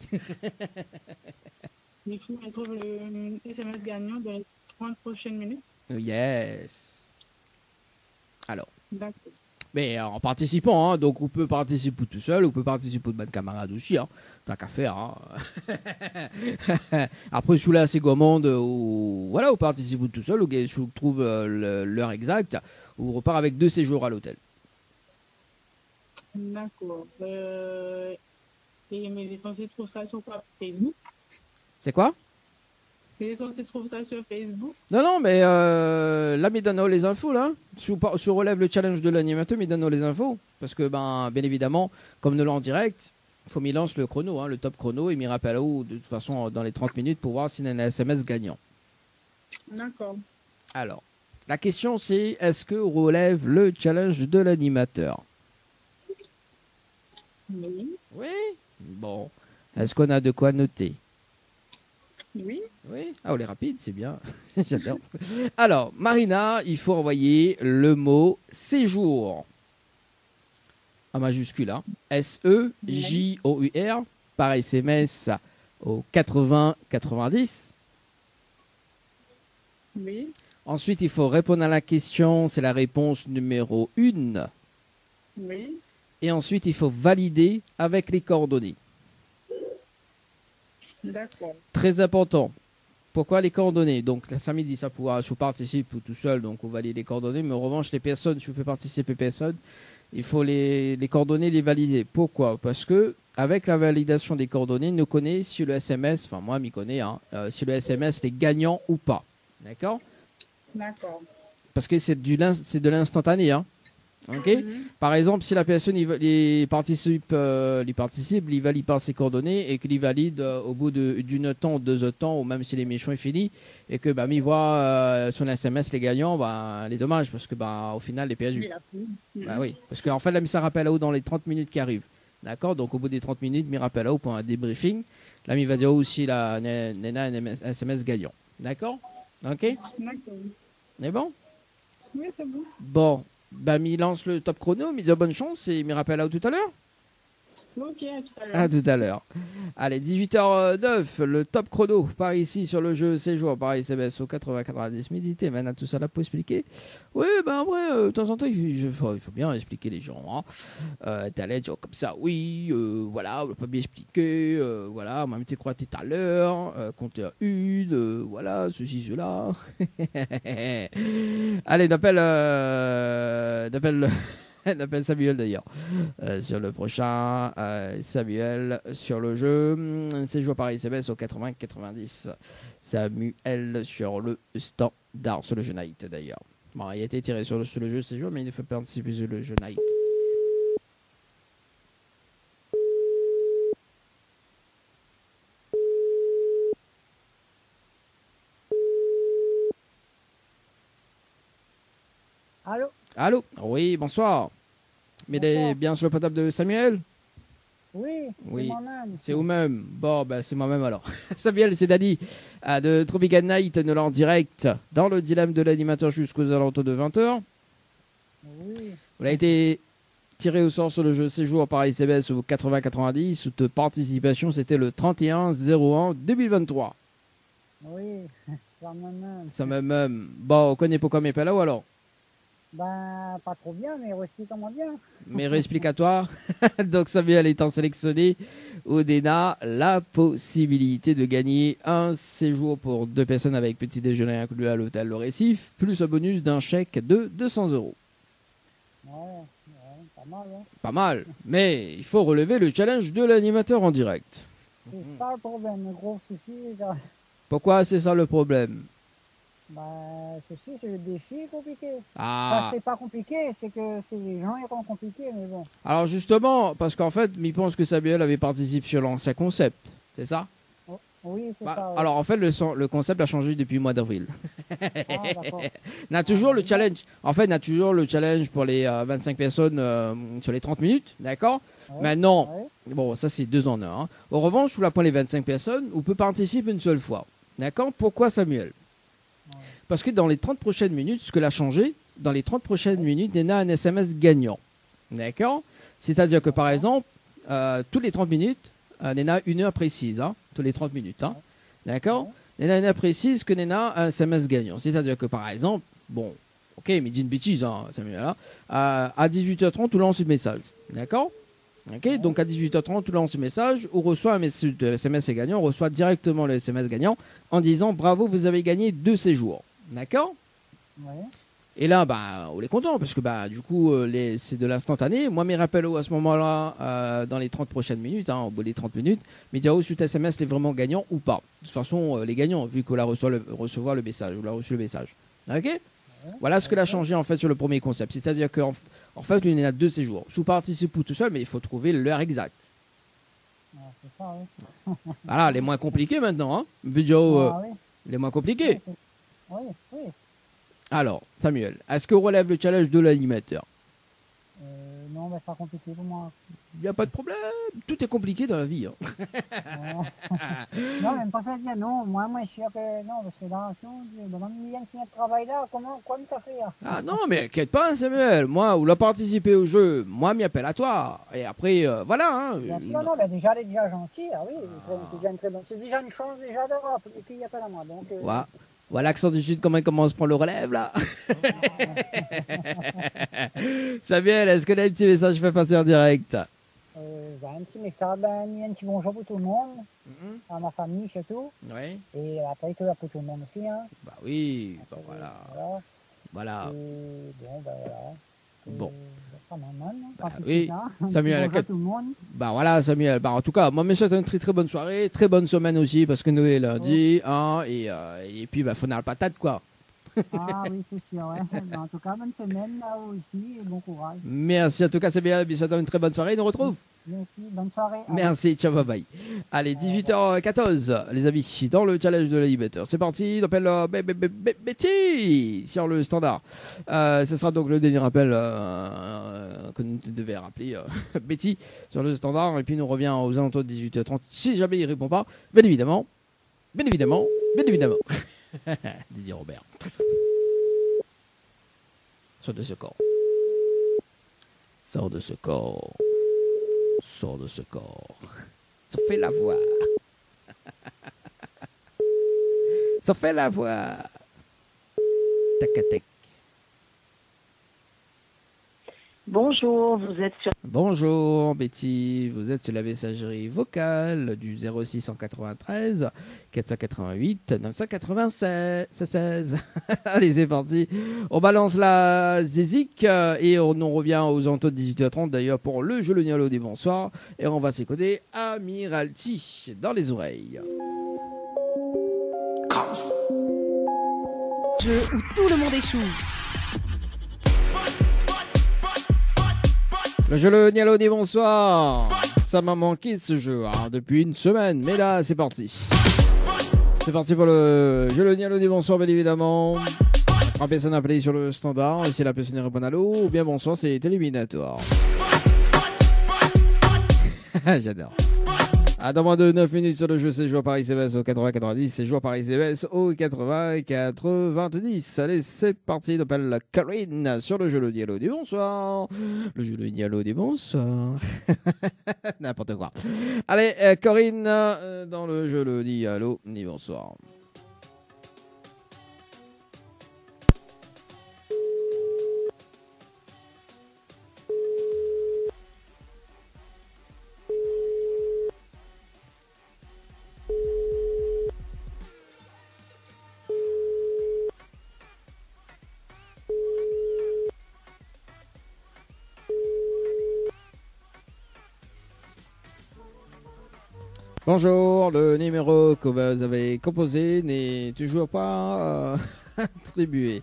Il faut mettre le SMS gagnant dans les 30 prochaines minutes. Yes. Alors, D'accord. mais en participant, hein, donc on peut participer tout seul, on peut participer de bonnes camarades aussi, hein, tant qu'à faire. Hein. Après, celui-là, c'est gourmand, voilà, on participe tout seul, on trouve l'heure exacte, on repart avec 2 séjours à l'hôtel. D'accord. Mais les censés trouvent ça sur quoi? Facebook? C'est quoi? Les censés trouvent ça sur Facebook? Non, mais là, il donne les infos, là. Si on relève le challenge de l'animateur, il donne les infos. Parce que, bien évidemment, comme nous l'en en direct, il faut qu'il lance le chrono, hein, le top chrono, et il rappelle de toute façon dans les 30 minutes pour voir s'il y a un SMS gagnant. D'accord. Alors, la question c'est, est-ce qu'on relève le challenge de l'animateur? Oui. Oui. Bon. Est-ce qu'on a de quoi noter? Oui. Oui. Ah, on est rapide, c'est bien. J'adore. Alors, Marina, il faut envoyer le mot séjour. En majuscule, hein. S-E-J-O-U-R par SMS au 80-90. Oui. Ensuite, il faut répondre à la question, c'est la réponse numéro 1. Oui. Et ensuite, il faut valider avec les coordonnées. D'accord. Très important. Pourquoi les coordonnées? Donc, la samedi, ça pourra, je participe tout seul, donc on valide les coordonnées. Mais en revanche, les personnes, je fais participer personne, il faut les coordonnées, les valider. Pourquoi? Parce que avec la validation des coordonnées, nous connaît si le SMS, enfin moi, m'y connais, hein, si le SMS est gagnant ou pas. D'accord? D'accord. Parce que c'est de l'instantané, hein. Ok. Par exemple, si la personne il participe, il valide pas ses coordonnées et qu'il valide au bout d'une temps ou 2 temps, ou même si l'émission est finie, et que il voit son SMS les gagnants, les dommages parce que au final il est perdu. Oui, parce qu'en fait là, ça rappelle dans les 30 minutes qui arrivent. D'accord. Donc au bout des 30 minutes, il rappelle pour un débriefing. Là, il va dire aussi la Nena un SMS gagnant. D'accord. Ok. D'accord. C'est bon? Oui, c'est bon. Bon. Il lance le top chrono, il dit bonne chance et il me rappelle tout à l'heure. Ok, à tout à l'heure. À tout à l'heure. Allez, 18h09, le top chrono par ici sur le jeu séjour par SMS au 80-90. Méditez maintenant tout ça là pour expliquer. Oui, en vrai, de temps en temps, il faut bien expliquer les gens. Hein. T'as l'air comme ça, oui, voilà, on va pas bien expliquer. Voilà, on m'a mis croix tout à l'heure, compteur 1, voilà, ceci, cela. Allez, d'appel Samuel d'ailleurs sur le prochain Samuel sur le jeu séjour par SMS au 80-90. Samuel sur le standard sur le jeu Night d'ailleurs. Bon, il a été tiré sur le jeu séjour, mais il faut participer sur le jeu Night. Allô? Oui, bonsoir. Mais bien sur le portable de Samuel? Oui, oui. C'est moi-même. C'est vous-même. Bon, c'est moi-même alors. Samuel, c'est Dani de Tropical Night, nous l'en direct dans le dilemme de l'animateur jusqu'aux alentours de 20h. Oui. Vous avez été tiré au sort sur le jeu séjour par SMS au 80-90. Toute participation, c'était le 31-01-2023. Oui, ça moi-même. Ça même. Bon, on connaît pourquoi mais pas là ou alors? Pas trop bien, mais explique comment bien. Mais réexplique à toi. Donc Samuel étant sélectionné, Odena la possibilité de gagner un séjour pour 2 personnes avec petit déjeuner inclus à l'hôtel Le Récif, plus un bonus d'un chèque de 200 euros. Ouais, pas mal, hein. Pas mal, mais il faut relever le challenge de l'animateur en direct. C'est ça le problème, le gros souci, là. Pourquoi c'est ça le problème? Bah, ceci, c'est le défi compliqué. Ah, Enfin, c'est pas compliqué, c'est que les gens ils rendent compliqué, mais bon. alors justement, parce qu'en fait, il pense que Samuel avait participé sur l'ancien concept, c'est ça? Oui, c'est Bah, ça. Ouais. alors en fait, le concept a changé depuis le mois d'avril. Ah, d'accord. On a toujours le challenge. En fait, on a toujours le challenge pour les 25 personnes sur les 30 minutes, d'accord? Ouais, Maintenant, ouais. bon, ça c'est 2 en 1. Hein. En revanche, pour la pour les 25 personnes, on peut participer une seule fois. D'accord? Pourquoi Samuel? Ouais. Parce que dans les 30 prochaines minutes, ce que l'a changé, dans les 30 prochaines minutes, il y en a un SMS gagnant. D'accord? C'est-à-dire que par exemple, tous les 30 minutes, il y en a une heure précise, hein, tous les 30 minutes. Hein. D'accord? Il y en a une heure précise que il y en a un SMS gagnant. C'est-à-dire que par exemple, bon, ok, mais dis une bêtise, hein, Samuel, là, à 18h30, on lance un message. D'accord? Ok, donc à 18h30, on lance un message, on reçoit un message de SMS gagnant, on reçoit directement le SMS gagnant en disant bravo, vous avez gagné 2 séjours. D'accord? Ouais. Et là, bah, on est content parce que bah, du coup, c'est de l'instantané. Moi, mes rappels à ce moment-là, dans les 30 prochaines minutes, hein, au bout des 30 minutes, mais dire suite SMS, les vraiment gagnants ou pas. De toute façon, les gagnants, vu qu'on la recevoir le message, on l'a reçu le message. Ok? Voilà ce que l'a changé en fait sur le premier concept. C'est-à-dire qu'en fait, il y en a 2 séjours. Sous participe tout seul, mais il faut trouver l'heure exacte. Ouais, c'est ça, oui. Voilà, les moins compliqués maintenant. Hein. Vidéo, Ah, oui. les moins compliqués. Oui, oui. Alors, Samuel, est-ce qu'on relève le challenge de l'animateur? Non, mais c'est pas compliqué pour moi. Il n'y a pas de problème. Tout est compliqué dans la vie. Hein. Ouais. Non, même pas fait dire non. Moi, je suis sûr que non, parce que dans il vient de finir le travail là, comment ça fait là? Ah non, mais inquiète pas, Samuel. Moi, on a participé au jeu. Moi, m'y appelle à toi. Et après, voilà. Hein. Bien sûr, non, ben déjà, elle est déjà gentille. Ah oui, c'est déjà une très bonne. C'est déjà une chance déjà d'avoir. Et puis il appelle à moi. Donc, Voilà l'accent du Sud, comment il commence à prendre le relève, là. Samuel, est-ce que tu as un petit message que je fais passer en direct? un petit message, un petit bonjour pour tout le monde, à ma famille surtout, Oui. et après pour tout le monde aussi. Hein. Bah oui, bah voilà. Voilà. Et bon, ben voilà. Bon. Pas mal, Bah oui, Samuel, bonjour à tout le monde. bah voilà, Samuel. Bah en tout cas, moi, je souhaite une très très bonne soirée, très bonne semaine aussi, parce que nous est lundi, hein, et puis, bah, faut n'a pas patate, quoi. Ah oui, c'est sûr, ouais. Ben, en tout cas, bonne semaine là aussi, et bon courage. Merci, en tout cas, Samuel, je souhaite une très bonne soirée, on nous retrouve. Merci, bonne soirée. Merci, ciao, bye bye. Allez, 18h14, les amis, dans le challenge de l'animateur. C'est parti, on appelle Betty sur le standard. Ce sera donc le dernier appel que nous devons rappeler Betty sur le standard. Et puis nous revient aux alentours de 18h30. Si jamais il ne répond pas, bien évidemment. Didier Robert. Sors de ce corps. Sors de ce corps. Sors de ce corps. Ça fait la voix. Ça fait la voix. Tac-tac. Bonjour, vous êtes sur... Bonjour Betty, vous êtes sur la messagerie vocale du 0693 488 996. Allez, c'est parti. On balance la zizik et on en revient aux alentours de 18h30 d'ailleurs pour le jeu Le Nialo des bonsoirs. Et on va s'écouter Amiralty dans les oreilles. Jeu où tout le monde échoue. Le jeu Le Nialo des bonsoirs. Ça m'a manqué ce jeu depuis une semaine, mais là c'est parti. C'est parti pour le jeu Le Nialo des bonsoirs, bien évidemment. 3 personnes appelées sur le standard. Et si la personne répond à l'eau, ou bien bonsoir, c'est éliminatoire. J'adore. À dans moins de 9 minutes sur le jeu, c'est joueur Paris CBS au 80-90, c'est joueur Paris CBS au 80-90. Allez, c'est parti, on appelle Corinne sur le jeu Le Nialo des bonsoirs. Le jeu Le Nialo des bonsoirs. N'importe quoi. Allez, Corinne, dans le jeu Le Nialo des bonsoirs. Bonjour, le numéro que vous avez composé n'est toujours pas attribué.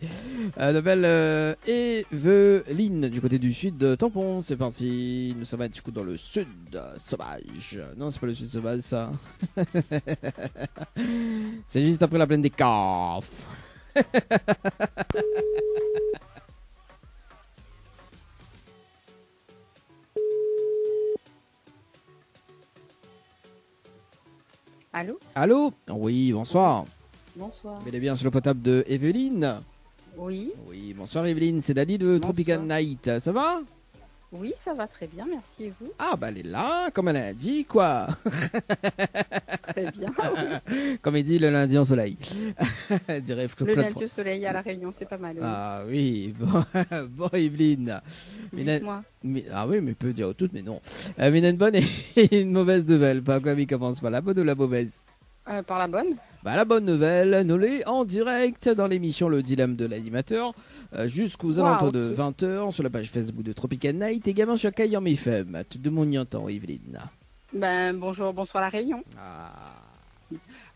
Nouvelle Evelyne du côté du sud de Tampon. C'est parti. Nous sommes du coup dans le sud sauvage. Non, c'est pas le sud sauvage ça. C'est juste après la plaine des Caves. Allô? Allô? Oui, bonsoir. Bonsoir. Vous allez bien sur le potable de Evelyne? Oui. Oui, bonsoir Evelyne, c'est Dali de Tropical Night. Ça va? Oui, ça va très bien, merci et vous? Ah bah elle est là, comme elle a dit quoi. Très bien. Comme il dit le lundi en soleil. Le lundi au soleil à La Réunion, c'est pas mal. Oui. Ah oui, bon Evelyne. Dites-moi. Ah oui, mais peut dire toutes, mais non. Mais une bonne et une mauvaise nouvelle. Par quoi il commence par la bonne ou la mauvaise? Par la bonne. Bah, la bonne nouvelle, nous l'est en direct dans l'émission Le Dilemme de l'animateur, jusqu'aux alentours de 20h sur la page Facebook de Tropical Night, également sur Kayam FM. Tout le monde y entend, Evelyne. Ben, bonsoir La Réunion. Ah.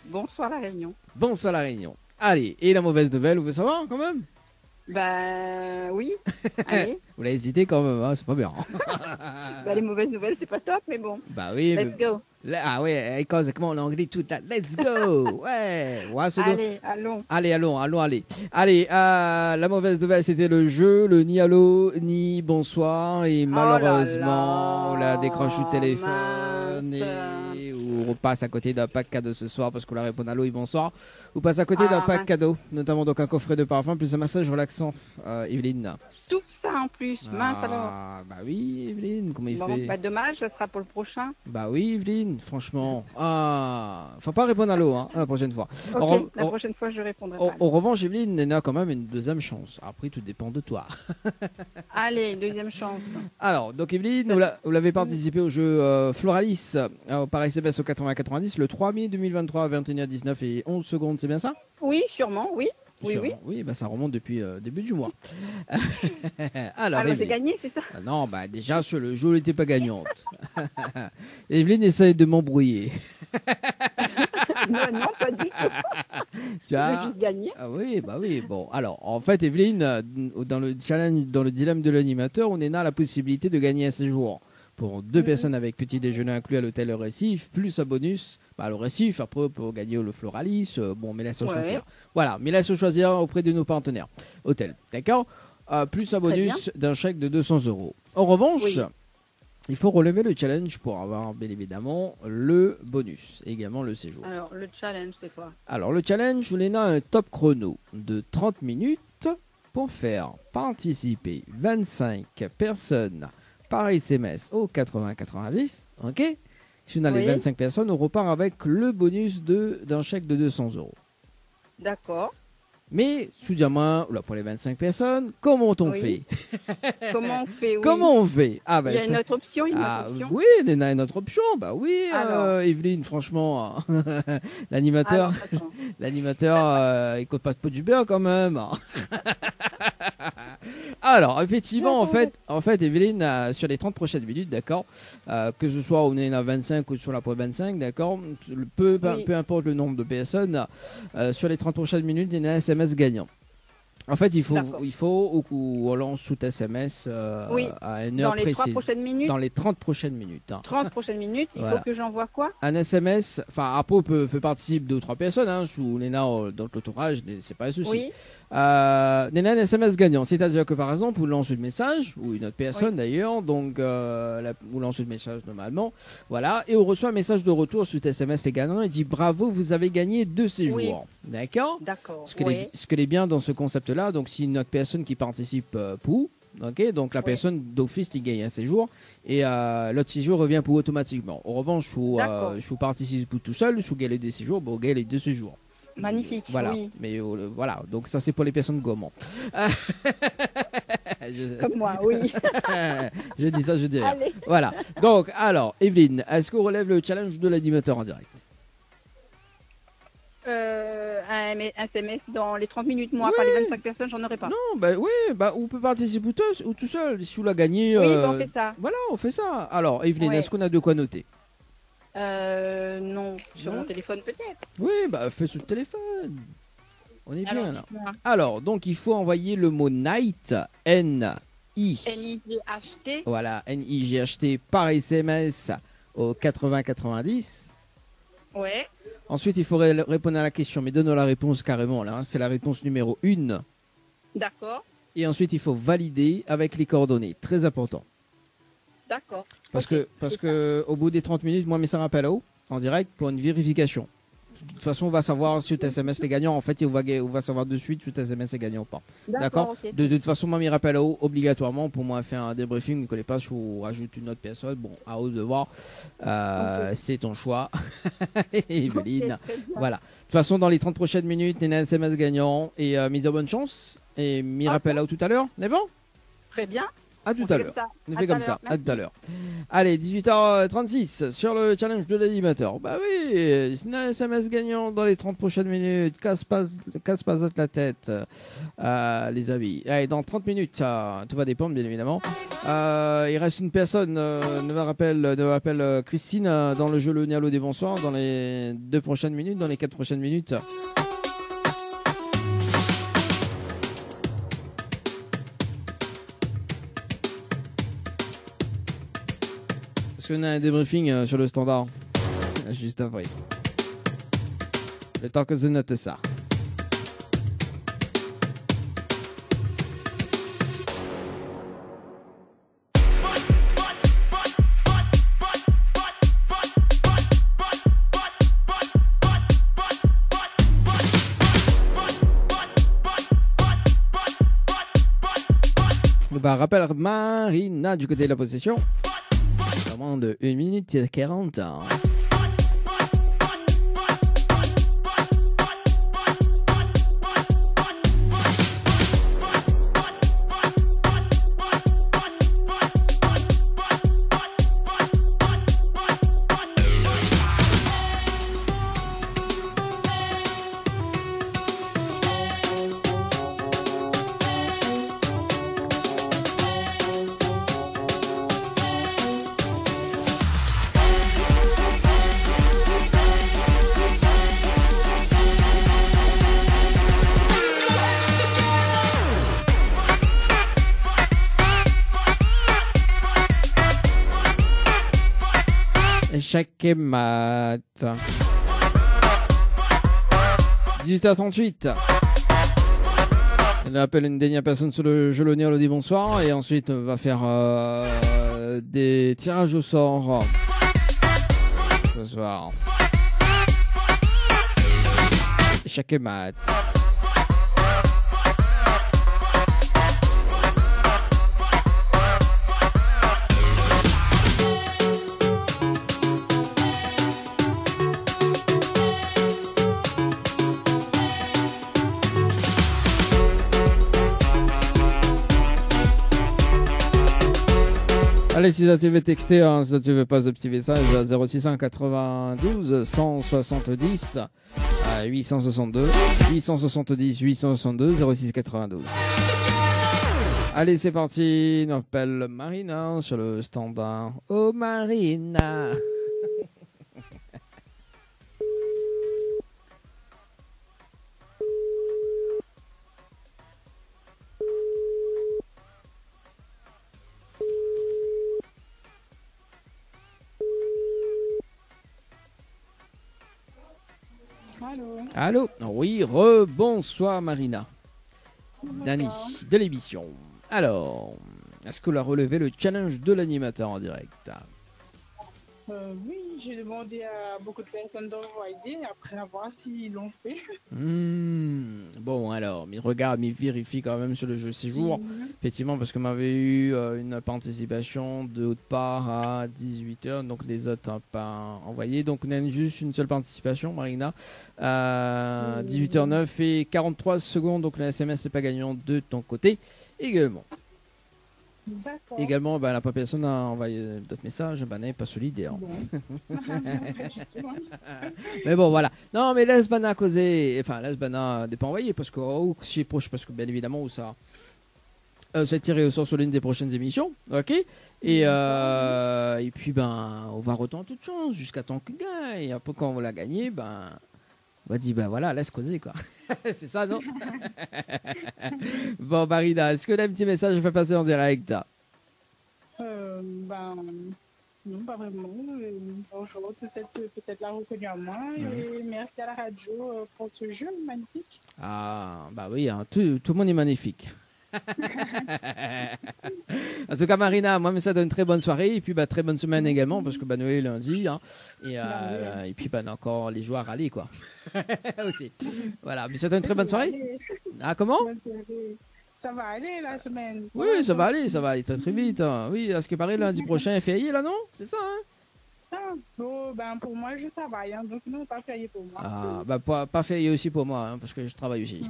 Bonsoir La Réunion. Bonsoir La Réunion. Allez, et la mauvaise nouvelle, vous voulez savoir quand même? Ben, oui. Allez. Vous l'avez hésité quand même, hein, c'est pas bien. Ben, les mauvaises nouvelles, c'est pas top, mais bon. Bah oui. Let's go. Ah ouais, cause comment l'anglais tout là. Let's go. Ouais. Allez, allons. Allez. Allez, la mauvaise nouvelle, c'était le jeu, le ni allô, ni bonsoir. Et malheureusement, on l'a décroché le téléphone. Et on passe à côté d'un pack cadeau ce soir parce qu'on la répond allô et bonsoir. On passe à côté d'un pack cadeau, notamment donc un coffret de parfum plus un massage relaxant, Evelyne. Tout ça en plus, mince alors. Bah oui, Evelyne, comment il fait? Bah dommage, ça sera pour le prochain. Bah oui, Evelyne, franchement. Faut pas répondre à l'eau, hein, la prochaine fois. Ok, la prochaine fois je répondrai pas. En revanche, Evelyne, il y a quand même une deuxième chance. Après, tout dépend de toi. Allez, deuxième chance. Alors, donc Evelyne, vous l'avez participé au jeu Floralis par SMS au 80-90 le 3 mai 2023 à 21h19 et 11 secondes, c'est bien ça? Oui, sûrement, oui. Oui, bah ça remonte depuis début du mois. Alors j'ai gagné, c'est ça? Non, bah déjà sur le jeu, elle n'était pas gagnante. Evelyne essaie de m'embrouiller. non, pas du tout. J'ai juste gagné. Ah oui, bah oui. Bon, alors, en fait, Evelyne, dans le challenge, dans le dilemme de l'animateur, on est là la possibilité de gagner un séjour pour 2 personnes avec petit déjeuner inclus à l'hôtel Le Récif, plus un bonus. Bah, le Récif, après, pour gagner le Floralis, bon, mais laisse choisir. Voilà, mais laisse choisir auprès de nos partenaires. Hôtel, d'accord? Plus un bonus d'un chèque de 200 €. En revanche, il faut relever le challenge pour avoir, bien évidemment, le bonus, également le séjour. Alors, le challenge, c'est quoi? Alors, le challenge, on a un top chrono de 30 minutes pour faire participer 25 personnes par SMS au 80-90, ok? Si on a les 25 personnes, on repart avec le bonus d'un chèque de 200 €. D'accord. Mais, sous-diamant, pour les 25 personnes, comment on fait? Comment on fait? Comment on fait? Il y a une autre option, Oui, il y a une autre option. Bah oui, Evelyne, franchement, l'animateur, il compte pas de pot du beurre quand même. Alors, effectivement, en fait, Evelyne, sur les 30 prochaines minutes, d'accord, que ce soit on est à 25 ou sur la point 25, d'accord, peu importe le nombre de personnes, sur les 30 prochaines minutes, il y a un SMS gagnant. En fait, il faut qu'on lance tout SMS à une heure précise. Dans les 3 prochaines minutes. Dans les 30 prochaines minutes. 30 prochaines minutes, il faut que j'envoie quoi? Un SMS, enfin, après, on peut faire participer 2 ou 3 personnes, sous Léna dans l'entourage, c'est pas un souci. Oui. Un SMS gagnant, c'est-à-dire que par exemple, vous lancez le message, ou une autre personne d'ailleurs, donc vous lancez le message normalement, voilà, et on reçoit un message de retour sur SMS les gagnants, il dit bravo, vous avez gagné 2 séjours, d'accord? D'accord. Ce qui est bien dans ce concept-là, donc si une autre personne qui participe pour, ok, donc la personne d'office qui gagne un séjour et l'autre séjour revient pour automatiquement. En revanche, je vous participe pour tout seul, je vous gagne des séjours, bon, gagne les 2 séjours. Magnifique, voilà. Oui. Mais voilà, donc ça c'est pour les personnes gourmands. Comme moi, oui. Je dis ça, je dis rien. Voilà. Donc, alors, Evelyne, est-ce qu'on relève le challenge de l'animateur en direct? Un SMS dans les 30 minutes, moi, pas les 25 personnes, j'en aurai pas. Non, on peut participer ou tout seul, si vous l'a gagné. Oui, on fait ça. Voilà, on fait ça. Alors, Evelyne, est-ce qu'on a de quoi noter? Non, sur Non. mon téléphone peut-être. Oui, bah fais sur le téléphone. On est bien Alors, là. dites-moi. Alors, donc il faut envoyer le mot night, N-I. NIGHT. Voilà, N-I-G-H-T par SMS au 80-90. Ouais. Ensuite, il faudrait répondre à la question, mais donne la réponse carrément là. C'est la réponse numéro 1. D'accord. Et ensuite, il faut valider avec les coordonnées. Très important. D'accord. Parce Ok, que au bout des 30 minutes, moi, je mets ça rappel à eau en direct pour une vérification. De toute façon, on va savoir si le SMS est gagnant. En fait, on va savoir de suite si le SMS est gagnant ou pas. D'accord. ok. De toute façon, moi, je rappelle à eau obligatoirement pour moi faire un débriefing. Ne connais pas si on rajoute une autre personne. Bon, à eux de voir. C'est ton choix. Evelyne. Ok, très bien. Voilà. De toute façon, dans les 30 prochaines minutes, il y a un SMS gagnant. Et mise à bonne chance. Et m'y rappelle à eau tout à l'heure. On est bon? Très bien. À tout On fait à comme l'heure. ça. On À fait tout à comme ça. l'heure. À tout à l'heure. Allez, 18h36 sur le challenge de l'animateur. Bah oui, c'est un SMS gagnant dans les 30 prochaines minutes. Casse pas la tête, les amis. Allez, dans 30 minutes, tout va dépendre, bien évidemment. Il reste une personne, ne me rappelle Christine, dans le jeu Le Nialo des Bonsoirs, dans les 2 prochaines minutes, dans les 4 prochaines minutes. Parce qu'on a un débriefing sur le standard. Juste après. Le temps que je note ça. Bah, rappel Marina du côté de la possession. Moins de 1 minute et 40 ans. Échec et mat. 18h38. On appelle une dernière personne sur le jeu Le Nialo dit bonsoir. Et ensuite, on va faire des tirages au sort ce soir. Échec et mat. Allez, si ça te veut texter, si ça te veut pas ce petit message, 0692 170 862 870 862 06 92. Allez, c'est parti. On appelle Marina sur le standard. Oh Marina. Allô. Allô? Oui, rebonsoir Marina. Dani, de l'émission. Alors, est-ce que l'on a relevé le challenge de l'animateur en direct? Oui, j'ai demandé à beaucoup de personnes d'envoyer après avoir s'ils l'ont fait. Bon, alors, mais regarde, mais vérifie quand même sur le jeu séjour. Effectivement, parce que m'avait eu une participation de haute part à 18h, donc les autres n'ont pas envoyé. Donc, on a juste une seule participation, Marina. 18h09 et 43 secondes, donc le SMS n'est pas gagnant de ton côté également. D'accord. Également, la personne a envoyé d'autres messages, n'est pas solidaire. Bon. Mais bon, voilà. Non, mais laisse Bana causer. Enfin, laisse Bana n'est pas envoyé parce que si proche, parce que bien évidemment, où ça. vous êtes tiré au sort sur l'une des prochaines émissions, ok. Et puis on va retenter toute chance jusqu'à temps qu'il gagne. Et après quand on l'a gagné, on va dire voilà, laisse causer quoi. C'est ça, non? Bon, Marina, est-ce que tu as un petit message à faire passer en direct? Non, pas vraiment. Bonjour, peut-être la reconnu à moi. Et merci à la radio pour ce jeu magnifique. Ah, oui, hein, tout le monde est magnifique. En tout cas, Marina, moi, mais ça donne une très bonne soirée. Et puis, très bonne semaine également, parce que Noël est lundi. Hein, et puis, on a encore les joueurs à aller, quoi. Aussi. Voilà, mais ça donne une très bonne soirée. Ah, comment? Ça va aller la semaine. Oui, ça va aller très très vite. Hein. Oui, à ce qui paraît, lundi prochain est férié, là, non? C'est ça, hein? Pour moi, je travaille, hein, donc non, pas férié pour moi. Ah, pas férié aussi pour moi, hein, parce que je travaille aussi.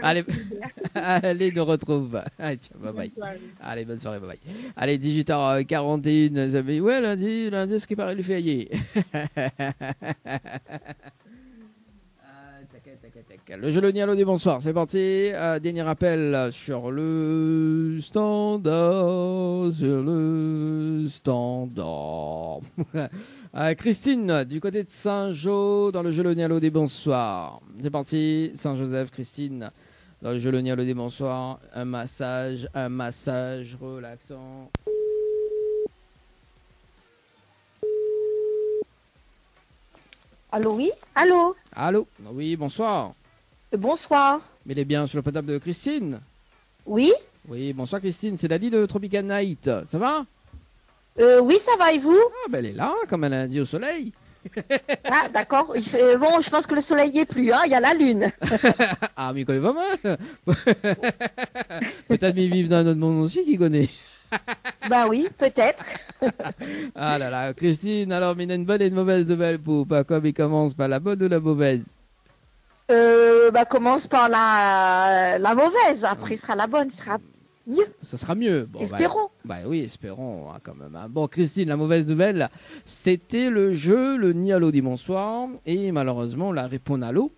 Allez, nous retrouve. Allez, bye bye. Allez, bonne soirée, bye bye. Allez, 18h41, vous avez... Ouais, lundi, à ce qui paraît, le férié. Le jeu Loni, allô, bonsoir, c'est parti. Dernier rappel sur le standard. Christine, du côté de Saint-Jean, dans le jeu Loni, allô, bonsoir. C'est parti, Saint-Joseph, Christine, dans le jeu Loni, allô, bonsoir. Un massage relaxant. Allô, oui? Allô? Allô? Oui, bonsoir. Bonsoir. Mais il est bien sur le portable de Christine? Oui? Oui, bonsoir Christine, c'est Dali de Tropical Night. Ça va? Oui, ça va et vous? Elle est là, comme elle a dit au soleil. Ah, d'accord. Bon, je pense que le soleil n'y est plus, hein. Il y a la lune. Ah, mais il connaît pas mal. Peut-être qu'ils vivent dans un autre monde aussi qui connaît. Oui, peut-être. Ah là là, Christine, alors, mais il y a une bonne et une mauvaise nouvelle pour pas comme il commence par la bonne ou la mauvaise? Commence par la mauvaise. Après, ce sera la bonne, ce sera mieux. Ça sera mieux. Bon, espérons. Oui, espérons hein, quand même. Hein. Bon, Christine, la mauvaise nouvelle, c'était le jeu, le Ni Allô Dimanche soir. Et malheureusement, on la répond à l'eau.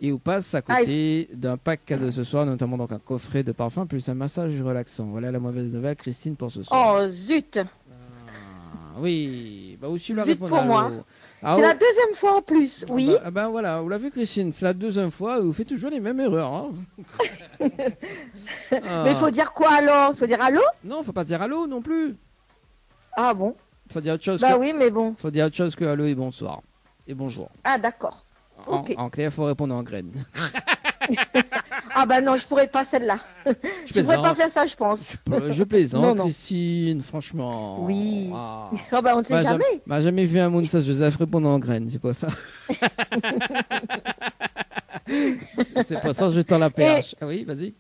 Et on passe à côté d'un pack cadeau ce soir, notamment donc un coffret de parfum plus un massage relaxant. Voilà la mauvaise nouvelle, Christine, pour ce soir. Oh, zut. Oui, aussi la zut répondre pour à moi. l'eau. C'est la deuxième fois en plus, oui. Voilà, vous l'avez vu Christine, c'est la deuxième fois, vous faites toujours les mêmes erreurs. Hein. Mais il faut dire quoi alors? Il faut dire allô? Non, faut pas dire allô non plus. Ah bon? Faut dire autre chose oui, mais bon. Faut dire autre chose que allô et bonsoir. Et bonjour. Ah d'accord. En clair, faut répondre en graines. Non, je pourrais pas celle-là. Je pourrais pas faire ça, je pense. Je plaisante, Christine, franchement. Oui. On ne sait jamais. Jamais vu un monde ça, Joseph répondre en graines, c'est pas ça. C'est pas ça, je tends la perche. Oui, vas-y.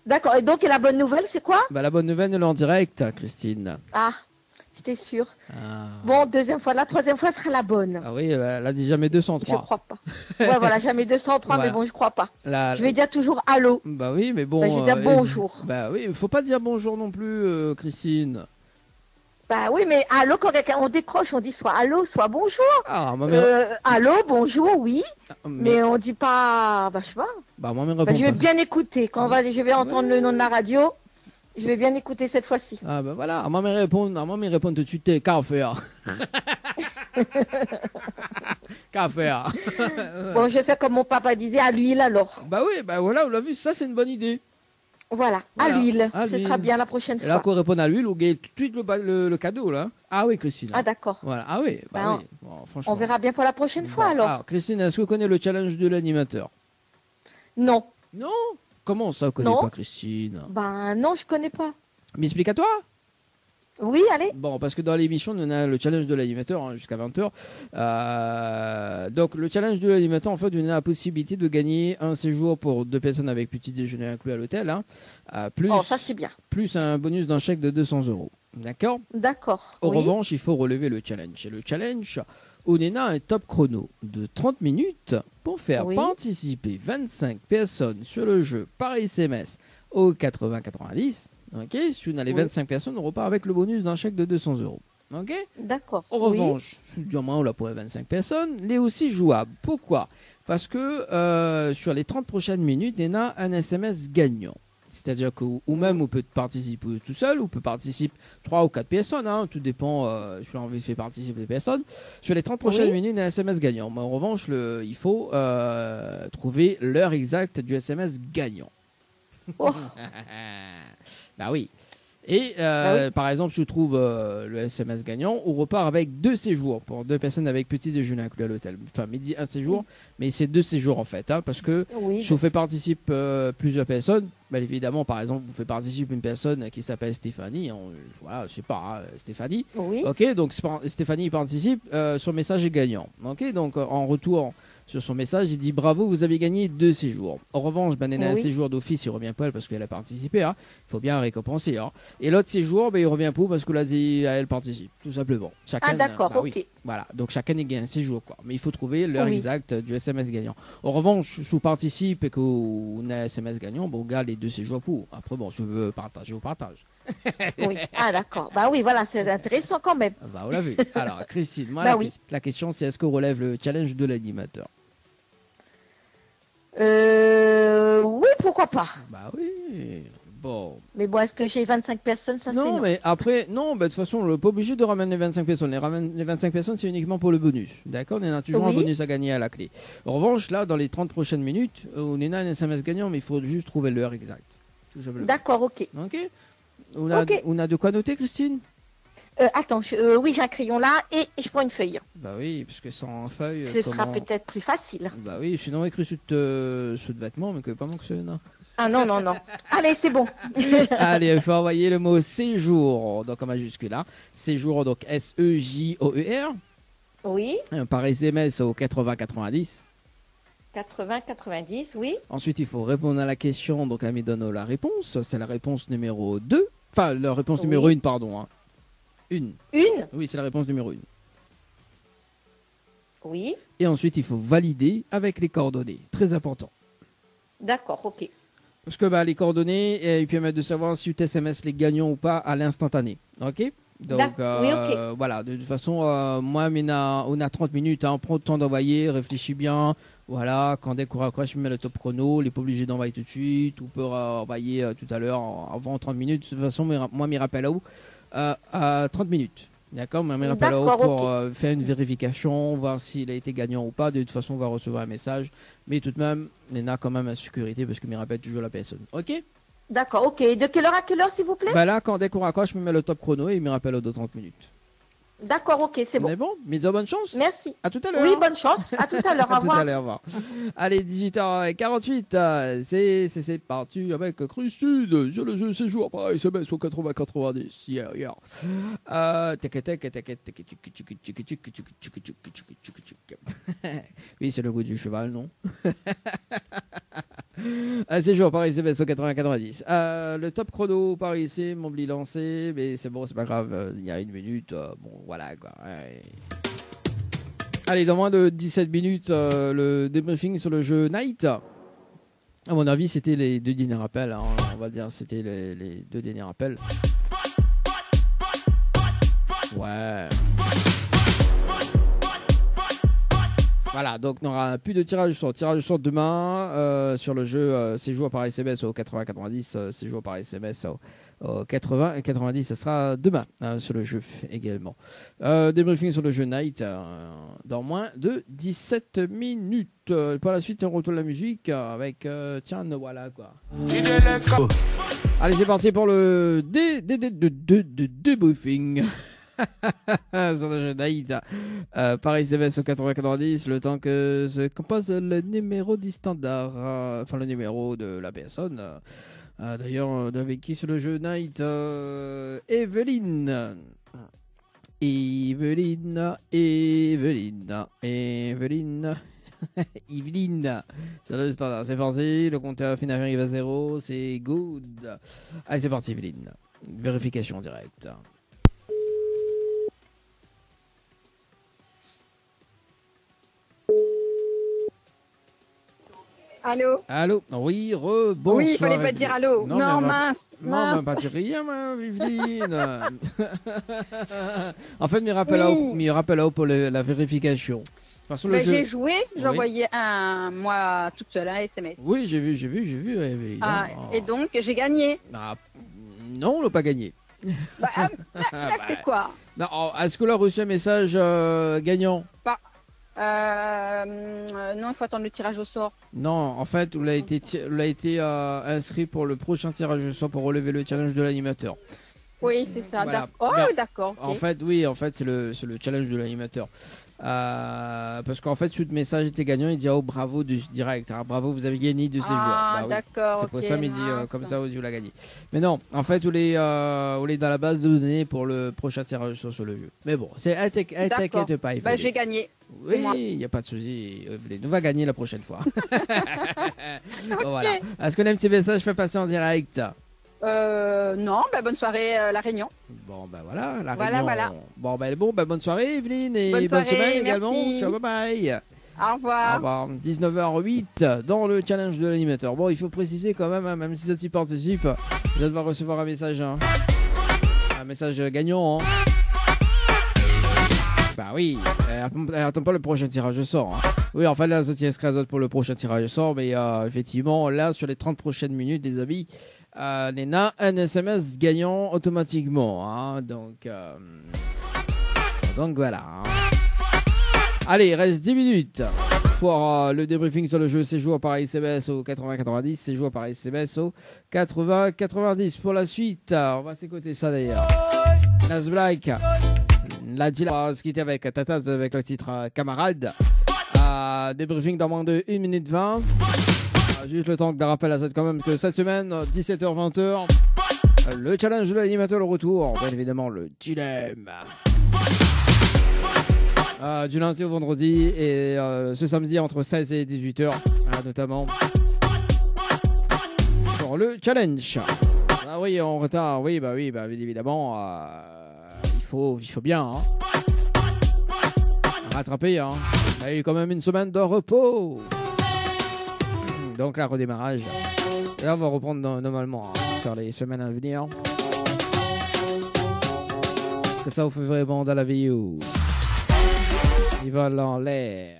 D'accord, et donc la bonne nouvelle, c'est quoi? La bonne nouvelle, elle est en direct, Christine. Ah, j'étais sûre. Bon, deuxième fois, la troisième fois sera la bonne. Ah oui, elle a dit jamais 203. Je crois pas. Ouais, voilà, jamais 203, mais bon, je crois pas. Je vais dire toujours allô. Oui, mais bon. Je vais dire bonjour. Oui, il faut pas dire bonjour non plus, Christine. Oui, mais allô, quand on décroche, on dit soit allô, soit bonjour. Allô, bonjour, oui. Mais on dit pas, je sais pas. Je vais bien écouter. Quand je vais entendre le nom de la radio, je vais bien écouter cette fois-ci. Voilà, à moi me répondre tout de suite, qu'à faire. Qu'à faire. Bon, je vais faire comme mon papa disait, à l'huile alors. Oui, voilà, vous l'avez vu, ça c'est une bonne idée. Voilà, à l'huile. Ce sera bien la prochaine fois. Et là qu'on répond à l'huile, on gagne tout de suite le cadeau là. Ah oui, Christine. Ah d'accord. Voilà. Ah oui. Oui. Bon, franchement. On verra bien pour la prochaine fois alors. Alors, Christine, est-ce que vous connaissez le challenge de l'animateur? Non. Non? Comment ça, vous connaissez pas, Christine? Non, je connais pas. Mais explique à toi. Oui, allez. Bon, parce que dans l'émission, on a le challenge de l'animateur jusqu'à 20h. Donc, le challenge de l'animateur, en fait, on a la possibilité de gagner un séjour pour 2 personnes avec petit déjeuner inclus à l'hôtel. Hein, ça, c'est bien. Plus un bonus d'un chèque de 200 €. D'accord? D'accord. En revanche, il faut relever le challenge. Et le challenge, on a un top chrono de 30 minutes pour faire participer 25 personnes sur le jeu par SMS au 80-90. Ok, si on a les 25 personnes, on repart avec le bonus d'un chèque de 200 €. Ok? D'accord. En revanche, on l'a pour les 25 personnes, il est aussi jouable. Pourquoi? Parce que sur les 30 prochaines minutes, il y en a un SMS gagnant. C'est-à-dire que, ou même, on peut participer tout seul, ou peut participer 3 ou 4 personnes, hein, tout dépend, je vais envie de faire participer des personnes. Sur les 30 prochaines minutes, un SMS gagnant. Mais en revanche, il faut trouver l'heure exacte du SMS gagnant. Oh. Bah oui. Et par exemple, si je trouve le SMS gagnant, on repart avec 2 séjours pour 2 personnes avec petit déjeuner inclus à l'hôtel. Enfin, midi, un séjour, mais c'est 2 séjours en fait. Hein, parce que si vous faites participer plusieurs personnes, bah, évidemment, par exemple, vous faites participer une personne qui s'appelle Stéphanie. Voilà, je sais pas, Stéphanie. Oui. Ok, donc Stéphanie participe, son message est gagnant. Ok, donc en retour. Sur son message, il dit bravo, vous avez gagné 2 séjours. En revanche, un séjour d'office, il revient pas elle parce qu'elle a participé. Hein. Il faut bien la récompenser. Hein. Et l'autre séjour, il revient pas parce que là, elle participe, tout simplement. Chacun, d'accord, ok. Oui. Voilà, donc chacun y gagne un séjour, quoi. Mais il faut trouver l'heure exacte du SMS gagnant. En revanche, si vous participez et qu'on a un SMS gagnant, on garde les 2 séjours pour. Après, bon, si vous veux partager, on partage. Oui, d'accord. Bah oui, voilà, c'est intéressant quand même. Bah, on l'a vu. Alors, Christine, moi, la question, c'est est-ce qu'on relève le challenge de l'animateur? Oui, pourquoi pas. Bah oui, bon. Mais bon, est-ce que j'ai 25 personnes, ça non, c'est non. Mais après, non, bah, de toute façon, on n'est pas obligé de ramener 25 personnes. Les 25 personnes, c'est uniquement pour le bonus. D'accord? On a toujours un bonus à gagner à la clé. En revanche, là, dans les 30 prochaines minutes, on a un SMS gagnant, mais il faut juste trouver l'heure exacte. D'accord, ok. Ok. On a de quoi noter, Christine? Attends, oui, j'ai un crayon là et je prends une feuille. Bah oui, parce que sans feuille. Ce sera peut-être plus facile. Bah oui, sinon écrit sur de vêtements, mais que pas que c'est, non. Ah non. Allez, c'est bon. Allez, il faut envoyer le mot séjour, donc en majuscule là. Séjour, donc S-E-J-O-E-R. Oui. Par SMS au 80-90. 80-90, oui. Ensuite, il faut répondre à la question, donc là, il donne la réponse. C'est la réponse numéro 2. Enfin, la réponse numéro 1, pardon. Hein. Une. Oui, c'est la réponse numéro 1. Oui. Et ensuite, il faut valider avec les coordonnées. Très important. D'accord, ok. Parce que les coordonnées, ils permettent de savoir si tu SMS les gagnants ou pas à l'instantané. Ok? Donc, oui, ok. Voilà. De toute façon, moi, on a 30 minutes. Hein, on prend le temps d'envoyer, réfléchis bien. Voilà, quand dès qu'on raccroche, je mets le top chrono. Il n'est pas obligé d'envoyer tout de suite. On peut envoyer tout à l'heure avant 30 minutes. De toute façon, moi, mes rappels à 30 minutes. D'accord, mais un rappel pour faire une vérification, voir s'il a été gagnant ou pas. De toute façon, on va recevoir un message. Mais tout de même, il y a quand même la sécurité parce que me rappelle toujours la personne. Ok? D'accord, ok. De quelle heure à quelle heure, s'il vous plaît? Là, dès qu'on raccroche, je me mets le top chrono et il me rappelle aux 30 minutes. D'accord, ok, c'est bon. Mais bon, bonne chance. Merci. À tout à l'heure. Oui, bonne chance. À tout à l'heure. À tout à l'heure. Au revoir. Allez, 18h48. C'est parti avec Christine sur le jeu séjour par SMS au 80-90. Yeah. Oui, c'est le goût du cheval, non? Séjour par SMS au 80-90. Le top chrono par ici, mon blis lancé, mais c'est bon, c'est pas grave. Il y a 1 minute. Bon, voilà quoi. Ouais. Allez, dans moins de 17 minutes, le débriefing sur le jeu Night. À mon avis, c'était les 2 derniers rappels. Hein. On va dire c'était les 2 derniers rappels. Ouais. Voilà, donc on n'aura plus de tirage au sort demain sur le jeu séjour par SMS au 80-90, séjour par SMS au 80-90, ce sera demain sur le jeu également. Débriefing sur le jeu Night dans moins de 17 minutes. Par la suite, on retourne la musique avec tiens, voilà quoi. Allez, c'est parti pour le débriefing. Sur le jeu Night par SMS au 80-90, le temps que se compose le numéro du standard, enfin le numéro de la personne. D'ailleurs, avec qui sur le jeu Night? Evelyne sur le standard. C'est parti, le compteur final arrive à 0, c'est good. Allez, c'est parti, Evelyne. Vérification directe. Allô? Oui, bonsoir. Oui, il fallait pas dire allô. Non, mince. Non, pas dire rien, Evelyne. En fait, m'y rappelle pour la vérification. J'ai joué, j'ai envoyé moi toute seule un SMS. Oui, j'ai vu. Et donc, j'ai gagné. Non, on l'a pas gagné. Là, c'est quoi? Non, est-ce que l'on a reçu un message gagnant? Non, il faut attendre le tirage au sort. Non, en fait, vous l'avez été inscrit pour le prochain tirage au sort pour relever le challenge de l'animateur. Oui, c'est ça. Voilà. D'accord. En fait, c'est le challenge de l'animateur. Parce qu'en fait, sous le message était gagnant, il dit bravo du direct. Bravo, vous avez gagné de ces joueurs. D'accord. C'est pour ça, mais il dit comme ça, vous l'avez gagné. Mais non, en fait, vous l'êtes dans la base de données pour le prochain tirage sur le jeu. Mais bon, t'inquiète pas. J'ai gagné. Oui, il n'y a pas de souci. Nous va gagner la prochaine fois. Voilà. Est-ce qu'on a un petit message fait passer en direct? Non, bonne soirée La Réunion. Bon, voilà, La Réunion. Voilà. Bon, bonne soirée Evelyne et bonne semaine également. Ciao, bye. Au revoir. Au revoir. 19h08 dans le challenge de l'animateur. Bon, il faut préciser quand même, même si ça y participe, vous allez devoir recevoir un message. Un message gagnant. Bah oui, attends pas le prochain tirage au sort. Oui, en fait, là, ça tient screenshot pour le prochain tirage au sort, mais effectivement, là, sur les 30 prochaines minutes, les amis, Nena, un SMS gagnant automatiquement. Donc voilà. Allez, il reste 10 minutes pour le débriefing sur le jeu. C'est joué par SMS au 80-90. C'est joué par SMS au 80-90. Pour la suite, on va s'écouter ça d'ailleurs. Nas Black. La Dila va se quitter avec Tataz avec le titre Camarade. Débriefing dans moins de 1 minute 20. Juste le temps que de rappel à cette quand même que cette semaine, 17h-20h, le challenge de l'animateur, le retour, bien évidemment le dilemme. Du lundi au vendredi et ce samedi entre 16 et 18h, notamment pour le challenge. Ah oui, en retard, oui, bien évidemment, il faut bien rattraper. Il y a eu quand même une semaine de repos. Donc là, redémarrage. Et là, on va reprendre normalement sur les semaines à venir. Parce que ça vous fait vraiment dans la vidéo. Il va en l'air.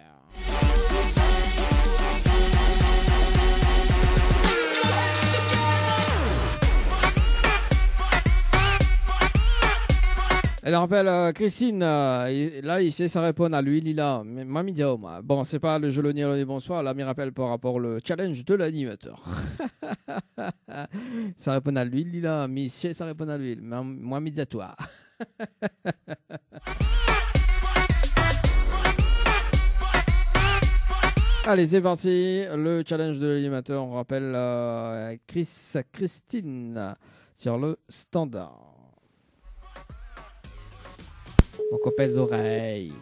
Elle rappelle Christine, là il sait ça répond à lui, Lila, Mami Dioma. Bon, c'est pas le gelonier, le bonsoir, là, mais rappelle par rapport au challenge de l'animateur. Ça répond à lui, Lila, mais ça répond à lui, moi, midi à toi. Allez, c'est parti, le challenge de l'animateur, on rappelle Christine sur le standard. On coupe les oreilles.